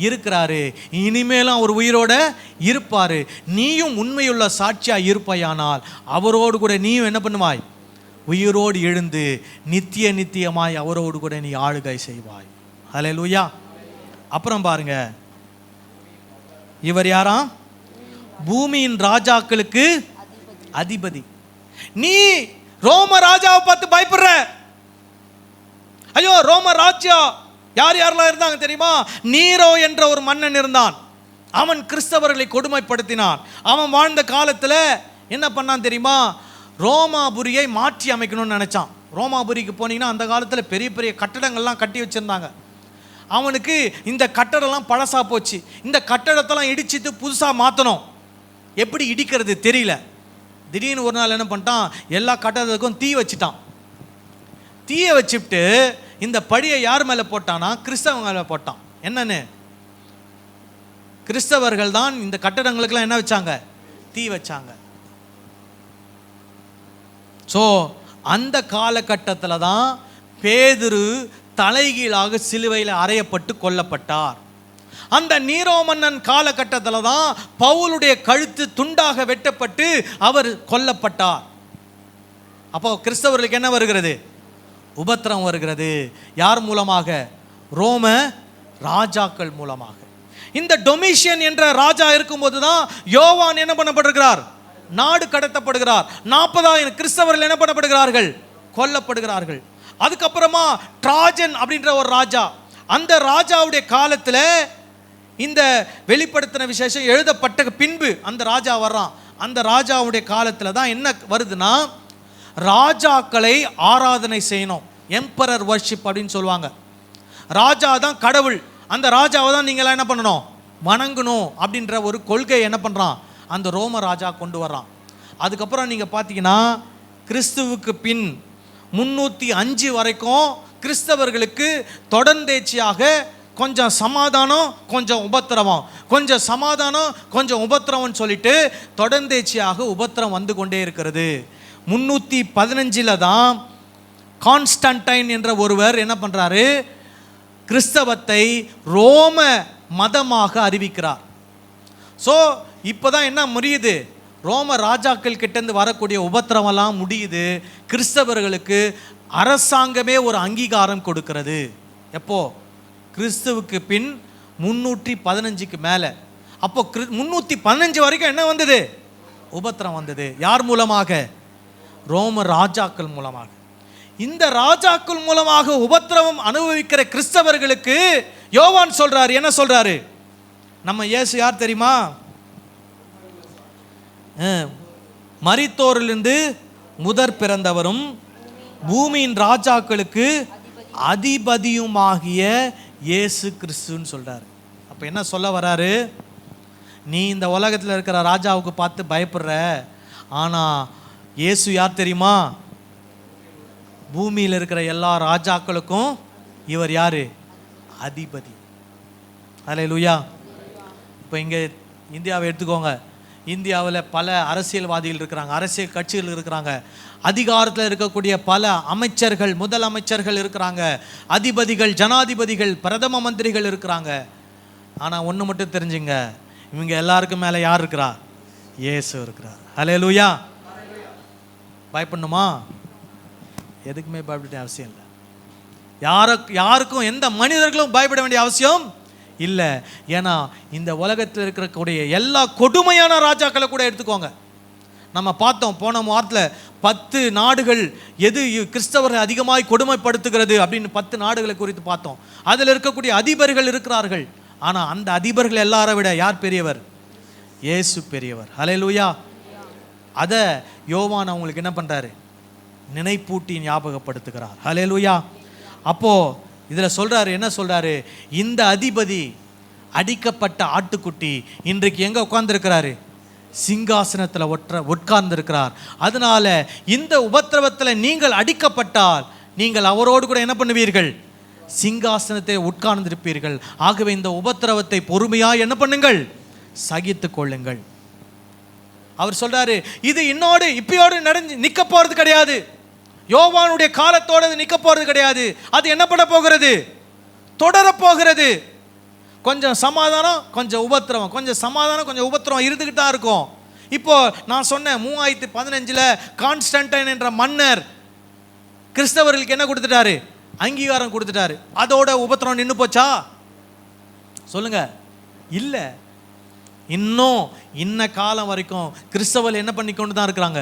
இருக்கிறாரு. இனிமேலும் அவர் உயிரோட இருப்பாரு. நீயும் உண்மையுள்ள சாட்சியா இருப்பாயானால் அவரோடு கூட நீயும் என்ன பண்ணுவாய்? உயிரோடு எழுந்து நித்தியமாய் அவரோடு கூட நீ ஆளுகை செய்வாய். அல்லேலூயா. அப்புறம் பாருங்க, இவர் யாராம்? பூமியின் ராஜாக்களுக்கு அதிபதி. நீ ரோம ராஜாவை பார்த்து பயப்படுற. ஐயோ, ரோம ராஜ்யா யார் யாரெல்லாம் இருந்தாங்க தெரியுமா? நீரோ என்ற ஒரு மன்னன் இருந்தான். அவன் கிறிஸ்தவர்களை கொடுமைப்படுத்தினான். அவன் வாழ்ந்த காலத்தில் என்ன பண்ணான் தெரியுமா? ரோமாபுரியை மாற்றி அமைக்கணும்னு நினைச்சான். ரோமாபுரிக்கு போனீங்கன்னா அந்த காலத்தில் பெரிய பெரிய கட்டடங்கள்லாம் கட்டி வச்சிருந்தாங்க. அவனுக்கு இந்த கட்டடம்லாம் பழசா போச்சு. இந்த கட்டடத்தெல்லாம் இடிச்சிட்டு புதுசாக மாற்றணும். எப்படி இடிக்கிறது தெரியல. திடீர்னு ஒரு நாள் என்ன பண்ணிட்டான்? எல்லா கட்டடத்துக்கும் தீ வச்சுட்டான். தீயை வச்சுட்டு இந்த படியை யார் மேலே போட்டானா? கிறிஸ்தவங்க மேலே போட்டான். என்னன்னு? கிறிஸ்தவர்கள் தான் இந்த கட்டடங்களுக்கெல்லாம் என்ன வச்சாங்க? தீ வச்சாங்க. ஸோ அந்த காலகட்டத்தில் தான் பேதுரு தலைகீழாக சிலுவையில் அறையப்பட்டு கொல்லப்பட்டார். அந்த நீரோ மன்னன் காலகட்டத்தில் தான் பவுலுடைய கழுத்து துண்டாக வெட்டப்பட்டு அவர் கொல்லப்பட்டார். அப்போ கிறிஸ்தவர்களுக்கு என்ன வருகிறது? உபத்திரம் வருகிறது. யார் மூலமாக? ரோம ராஜாக்கள் மூலமாக. இந்த டொமிஷியன் என்ற ராஜா இருக்கும்போது தான் யோவான் என்ன பண்ணப்படுகிறார்? நாடு கடத்தப்படுகிறார். 40,000 கிறிஸ்தவர்கள் என்ன பண்ணப்படுகிறார்கள்? கொல்லப்படுகிறார்கள். அதுக்கப்புறமா ட்ராஜன் அப்படின்ற ஒரு ராஜா, அந்த ராஜாவுடைய காலத்தில் இந்த வெளிப்படுத்தின விசேஷம் எழுதப்பட்ட பின்பு அந்த ராஜா வர்றான். அந்த ராஜாவுடைய காலத்தில் தான் என்ன வருதுன்னா, ராஜாக்களை ஆராதனை செய்யணும். எம்பரர் வர்ஷிப் அப்படின்னு சொல்லுவாங்க. ராஜா தான் கடவுள். அந்த ராஜாவை தான் நீங்களாம் என்ன பண்ணணும்? வணங்கணும் அப்படின்ற ஒரு கொள்கை என்ன பண்ணுறான்? அந்த ரோம ராஜா கொண்டு வர்றான். அதுக்கப்புறம் நீங்கள் பார்த்தீங்கன்னா கிறிஸ்துவுக்கு பின் 305 வரைக்கும் கிறிஸ்தவர்களுக்கு தொடர்ந்தேச்சியாக கொஞ்சம் சமாதானம் கொஞ்சம் உபத்திரவம், கொஞ்சம் சமாதானம் கொஞ்சம் உபத்திரவம்னு சொல்லிட்டு தொடர்ந்தேச்சியாக உபத்திரம் வந்து கொண்டே இருக்கிறது. 315 தான் கான்ஸ்டன்டைன் என்ற ஒருவர் என்ன பண்ணுறாரு? கிறிஸ்தவத்தை ரோம மதமாக அறிவிக்கிறார். ஸோ இப்போ தான் என்ன முடியுது? ரோம ராஜாக்கள் கிட்டேருந்து வரக்கூடிய உபத்திரவெல்லாம் முடியுது. கிறிஸ்தவர்களுக்கு அரசாங்கமே ஒரு அங்கீகாரம் கொடுக்கிறது. எப்போ? கிறிஸ்துவுக்கு பின் 315க்கு மேலே. அப்போ 315 வரைக்கும் என்ன வந்தது? உபத்திரம் வந்தது. யார் மூலமாக? ரோம ராஜாக்கள் மூலமாக. இந்த ராஜாக்கள் மூலமாக உபத்திரவம் அனுபவிக்கிற கிறிஸ்தவர்களுக்கு யோவான் சொல்றாரு. என்ன சொல்றாரு? நம்ம இயேசு யார் தெரியுமா? மரித்தோரிலிருந்து முதற் பிறந்தவரும் பூமியின் ராஜாக்களுக்கு அதிபதியுமாகிய இயேசு கிறிஸ்துன்னு சொல்றாரு. அப்போ என்ன சொல்ல வராரு? நீ இந்த உலகத்தில் இருக்கிற ராஜாவுக்கு பார்த்து பயப்படுற, ஆனால் இயேசு யார் தெரியுமா? பூமியில் இருக்கிற எல்லா ராஜாக்களுக்கும் இவர் யாரு? அதிபதி. அல்லேலூயா. இப்போ இங்கே இந்தியாவை எடுத்துக்கோங்க. இந்தியாவில் பல அரசியல்வாதிகள் இருக்கிறாங்க, அரசியல் கட்சிகள் இருக்கிறாங்க, அதிகாரத்தில் இருக்கக்கூடிய பல அமைச்சர்கள், முதலமைச்சர்கள் இருக்கிறாங்க, அதிபதிகள், ஜனாதிபதிகள், பிரதம மந்திரிகள் இருக்கிறாங்க. ஆனால் ஒன்று மட்டும் தெரிஞ்சுங்க, இவங்க எல்லாருக்கும் மேலே யார் இருக்கிறா? இயேசு இருக்கிறார். அல்லேலூயா. பயப்படணுமா? எதுக்குமே பயப்பட அவசியம் இல்லை. யாருக்கும் எந்த மனிதர்களும் பயப்பட வேண்டிய அவசியம் இல்லை. ஏன்னா இந்த உலகத்தில் இருக்கக்கூடிய எல்லா கொடுமையான ராஜாக்களை கூட எடுத்துக்கோங்க. நம்ம பார்த்தோம் போன வாரத்தில் 10 நாடுகள் எது கிறிஸ்தவர்கள் அதிகமாய் கொடுமைப்படுத்துகிறது அப்படின்னு 10 நாடுகளை குறித்து பார்த்தோம். அதில் இருக்கக்கூடிய அதிபர்கள் இருக்கிறார்கள். ஆனால் அந்த அதிபர்கள் எல்லாரை விட யார் பெரியவர்? இயேசு பெரியவர். அல்லேலூயா. அதை யோவான் அவங்களுக்கு என்ன பண்ணுறாரு? நினைப்பூட்டி ஞாபகப்படுத்துகிறார். அல்லேலூயா. அப்போது இதில் சொல்கிறாரு, என்ன சொல்கிறாரு? இந்த அதிபதி அடிக்கப்பட்ட ஆட்டுக்குட்டி இன்றைக்கு எங்கே உட்கார்ந்துருக்கிறாரு? சிங்காசனத்தில் உட்கார்ந்துருக்கிறார். அதனால இந்த உபத்திரவத்தில் நீங்கள் அடிக்கப்பட்டால் நீங்கள் அவரோடு கூட என்ன பண்ணுவீர்கள்? சிங்காசனத்தை உட்கார்ந்திருப்பீர்கள். ஆகவே இந்த உபத்திரவத்தை பொறுமையாக என்ன பண்ணுங்கள்? சகித்து கொள்ளுங்கள். அவர் சொல்றாரு, இது இன்னோடு இப்பயோடு நடந்து நிற்க போறது கிடையாது. யோவானுடைய காலத்தோடு நிற்க போறது கிடையாது. அது என்ன பண்ண போகிறது? தொடர போகிறது. கொஞ்சம் சமாதானம், கொஞ்சம் உபத்திரவம், கொஞ்சம் சமாதானம், கொஞ்சம் உபத்திரவம் இருந்துகிட்டு தான் இருக்கும். இப்போ நான் சொன்னேன் 3015 கான்ஸ்டன்டைன் என்ற மன்னர் கிறிஸ்தவர்களுக்கு என்ன கொடுத்துட்டாரு? அங்கீகாரம் கொடுத்துட்டாரு. அதோட உபத்திரவம் நின்று போச்சா? சொல்லுங்க. இல்லை. இன்னும் இன்ன காலம் வரைக்கும் கிறிஸ்தவர்கள் என்ன பண்ணி கொண்டு தான் இருக்கிறாங்க?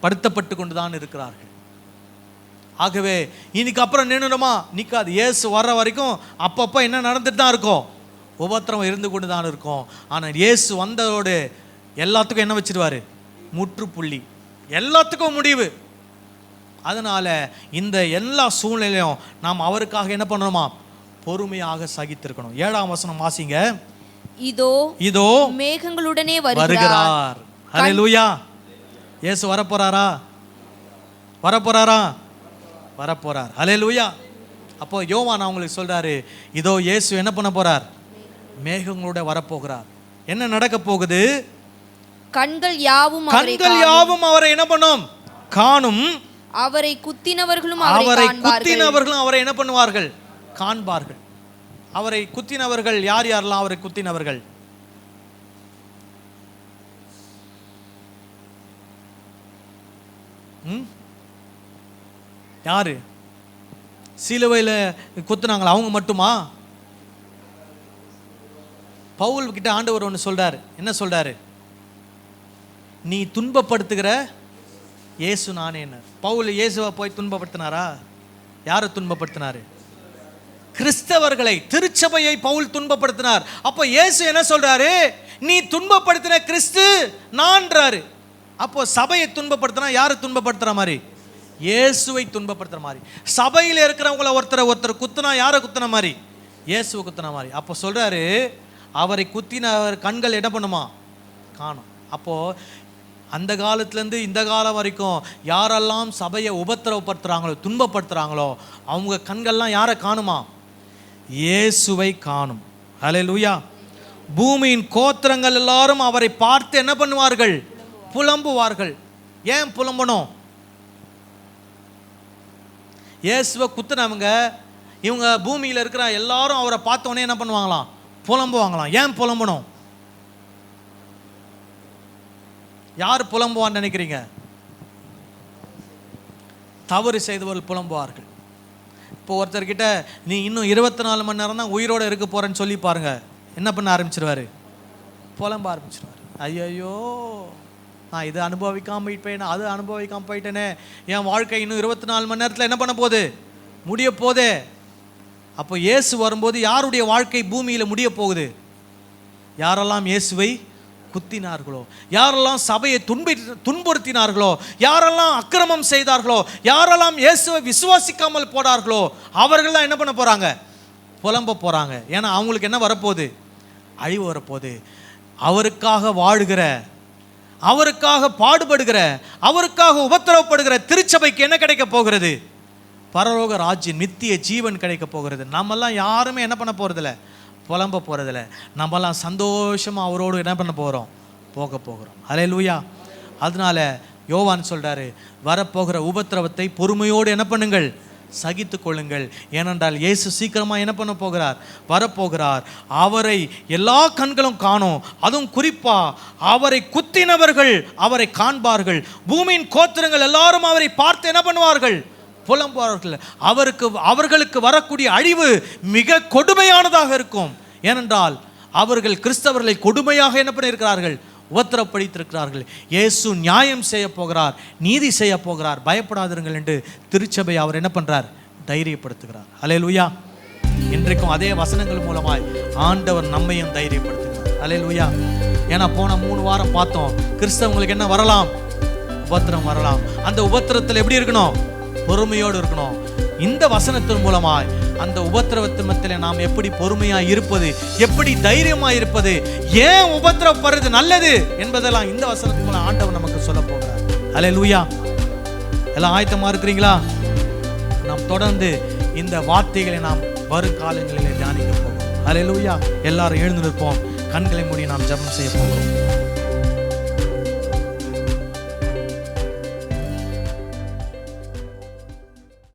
படுத்தப்பட்டு கொண்டு தான் இருக்கிறார்கள். ஆகவே இன்னைக்கு அப்புறம் நின்றுடுமா? நிற்காது. இயேசு வர்ற வரைக்கும் அப்பப்போ என்ன நடந்துட்டு தான் இருக்கும்? உபத்திரவம் இருந்து கொண்டு தான் இருக்கும். ஆனால் இயேசு வந்ததோடு எல்லாத்துக்கும் என்ன வச்சிருவாரு? முற்றுப்புள்ளி, எல்லாத்துக்கும் முடிவு. அதனால இந்த எல்லா சூழ்நிலையும் நாம் அவருக்காக என்ன பண்ணணுமா? பொறுமையாக சகித்திருக்கணும். 7ஆம் வசனம் வாசிங்க. இதோ இதோ மேகங்களுடனே வருகிறார். அல்லேலூயா. இயேசு வரப்போறாரா? வரப்போறாரா? வரப்போறார். அல்லேலூயா. அப்போ யோவான் அவங்களுக்கு சொல்றாரு, இதோ இயேசு என்ன பண்ண போறார்? மேகங்களோட வரப்போகிறார். என்ன நடக்க போகுது? கண்கள் யாவும் அவரை என்ன பண்ணும்? காணும். அவரை குத்தினவர்களும் அவரை என்ன பண்ணுவார்கள்? காண்பார்கள். அவரை குத்தினவர்கள் யார் யாரெல்லாம் அவரை குத்தினவர்கள்? யாரு? சிலுவையில் குத்துனாங்களா அவங்க மட்டுமா? பவுல் கிட்ட ஆண்டவர் ஒன்று சொல்றாரு. என்ன சொல்றாரு? நீ துன்பப்படுத்துகிற இயேசு நானே. பவுல் இயேசுவை போய் துன்பப்படுத்தினாரா? யாரை துன்பப்படுத்தினாரு? கிறிஸ்தவர்களை, திருச்சபையை பவுல் துன்பப்படுத்தினார். அப்போ இயேசு என்ன சொல்றாரு? நீ துன்பப்படுத்தின கிறிஸ்து நான்றாரு. அப்போ சபையை துன்பப்படுத்தினா யாரை துன்பப்படுத்துற மாதிரி? இயேசுவை துன்பப்படுத்துற மாதிரி. சபையில் இருக்கிறவங்கள ஒருத்தர் குத்துனா யாரை குத்துன மாதிரி? இயேசுவை குத்துன மாதிரி. அப்போ சொல்றாரு, அவரை குத்தின கண்கள் என்ன பண்ணுமா? காணும். அப்போ அந்த காலத்துலேருந்து இந்த காலம் வரைக்கும் யாரெல்லாம் சபையை உபத்திரவப்படுத்துகிறாங்களோ, துன்பப்படுத்துகிறாங்களோ, அவங்க கண்கள்லாம் யாரை காணுமா? இயேசுவை காணும். அல்லேலூயா. பூமியின் கோத்திரங்கள் எல்லாரும் அவரை பார்த்து என்ன பண்ணுவார்கள்? புலம்புவார்கள். ஏன் புலம்பணும்? இயேசுவை குத்துனவங்க இவங்க பூமியில் இருக்கிற எல்லாரும் அவரை பார்த்தோன்னே என்ன பண்ணுவாங்களாம்? புலம்புவாங்களாம். ஏன் புலம்பணும்? யார் புலம்புவான்னு நினைக்கிறீங்க? தவறு செய்தவர்கள் புலம்புவார்கள். இப்போ ஒருத்தர்கிட்ட நீ இன்னும் 24 மணி நேரம் தான் உயிரோடு இருக்க போறேன்னு சொல்லி பாருங்க, என்ன பண்ண ஆரம்பிச்சிருவாரு? புலம்ப ஆரம்பிச்சிருவாரு. ஐயோ, நான் இது அனுபவிக்காமல் போயிட்டேன், அது அனுபவிக்காமல் போயிட்டேனே, என் வாழ்க்கை இன்னும் 24 மணி நேரத்தில் என்ன பண்ண போகுது? முடிய போதே. அப்போ இயேசு வரும்போது யாருடைய வாழ்க்கை பூமியில் முடிய போகுது? யாரெல்லாம் இயேசுவை குத்தினார்களோ, யாரெல்லாம் சபையை துன்புறுத்தினார்களோ, யாரெல்லாம் அக்கிரமம் செய்தார்களோ, யாரெல்லாம் இயேசுவை விசுவாசிக்காமல் போனார்களோ, அவர்கள் தான் என்ன பண்ண போறாங்க? புலம்ப போறாங்க. ஏன்னா அவங்களுக்கு என்ன வரப்போகுது? அழிவு வரப்போகுது. அவருக்காக வாழுகிற, அவருக்காக பாடுபடுகிற, அவருக்காக உபத்திரவப்படுகிற திருச்சபைக்கு என்ன கிடைக்க போகிறது? பரலோக ராஜ்யம் நித்திய ஜீவன் கிடைக்க போகிறது. நம்மெல்லாம் யாருமே என்ன பண்ண போகிறதில்ல, புலம்ப போகிறதில்ல. நம்மெல்லாம் சந்தோஷமாக அவரோடு என்ன பண்ண போகிறோம், போக போகிறோம். ஹல்லேலூயா. அதனால யோவான் சொல்கிறாரு, வரப்போகிற உபத்திரவத்தை பொறுமையோடு என்ன பண்ணுங்கள், சகித்து கொள்ளுங்கள். ஏனென்றால் இயேசு சீக்கிரமாக என்ன பண்ண போகிறார், வரப்போகிறார். அவரை எல்லா கண்களும் காணும். அதுவும் குறிப்பாக அவரை குத்தினவர்கள் அவரை காண்பார்கள். பூமியின் கோத்திரங்கள் எல்லாரும் அவரை பார்த்து என்ன பண்ணுவார்கள், புலம்புவார்கள். அவர்களுக்கு வரக்கூடிய அழிவு மிக கொடுமையானதாக இருக்கும். ஏனென்றால் அவர்கள் கிறிஸ்தவர்களை கொடுமையாக என்ன பண்ணியிருக்கிறார்கள், உபத்திரப்படுத்தியிருக்கிறார்கள். இயேசு நியாயம் செய்ய போகிறார், நீதி செய்ய போகிறார், பயப்படாதிருங்கள் என்று திருச்சபை அவர் என்ன பண்றார், தைரியப்படுத்துகிறார். அல்லேலூயா. இன்றைக்கும் அதே வசனங்கள் மூலமாய் ஆண்டவர் நம்மையும் தைரியப்படுத்துகிறார். அல்லேலூயா. ஏன்னா போன 3 வாரம் பார்த்தோம், கிறிஸ்தவங்களுக்கு என்ன வரலாம், உபத்திரம் வரலாம். அந்த உபத்திரத்தில் எப்படி இருக்கணும், பொறுமையோடு இருக்கணும். இந்த வசனத்தின் மூலமாய் அந்த உபத்திரவத்தின் மத்தியிலே நாம் எப்படி பொறுமையாய் இருப்பது, எப்படி தைரியமாய் இருப்பது, ஏன் உபத்திரவப்படுறது நல்லது என்பதெல்லாம் இந்த வசனத்தின் மூலம் ஆண்டவர் நமக்கு சொல்ல போகிறார். அல்லேலூயா. எல்லாம் ஆயத்தமா இருக்கிறீங்களா? நாம் தொடர்ந்து இந்த வார்த்தைகளை நாம் வரும் காலங்களிலே தியானிக்க போகிறோம். அல்லேலூயா. எல்லாரும் எழுந்து நிற்போம், கண்களை மூடி நாம் ஜெபம் செய்ய போகிறோம்.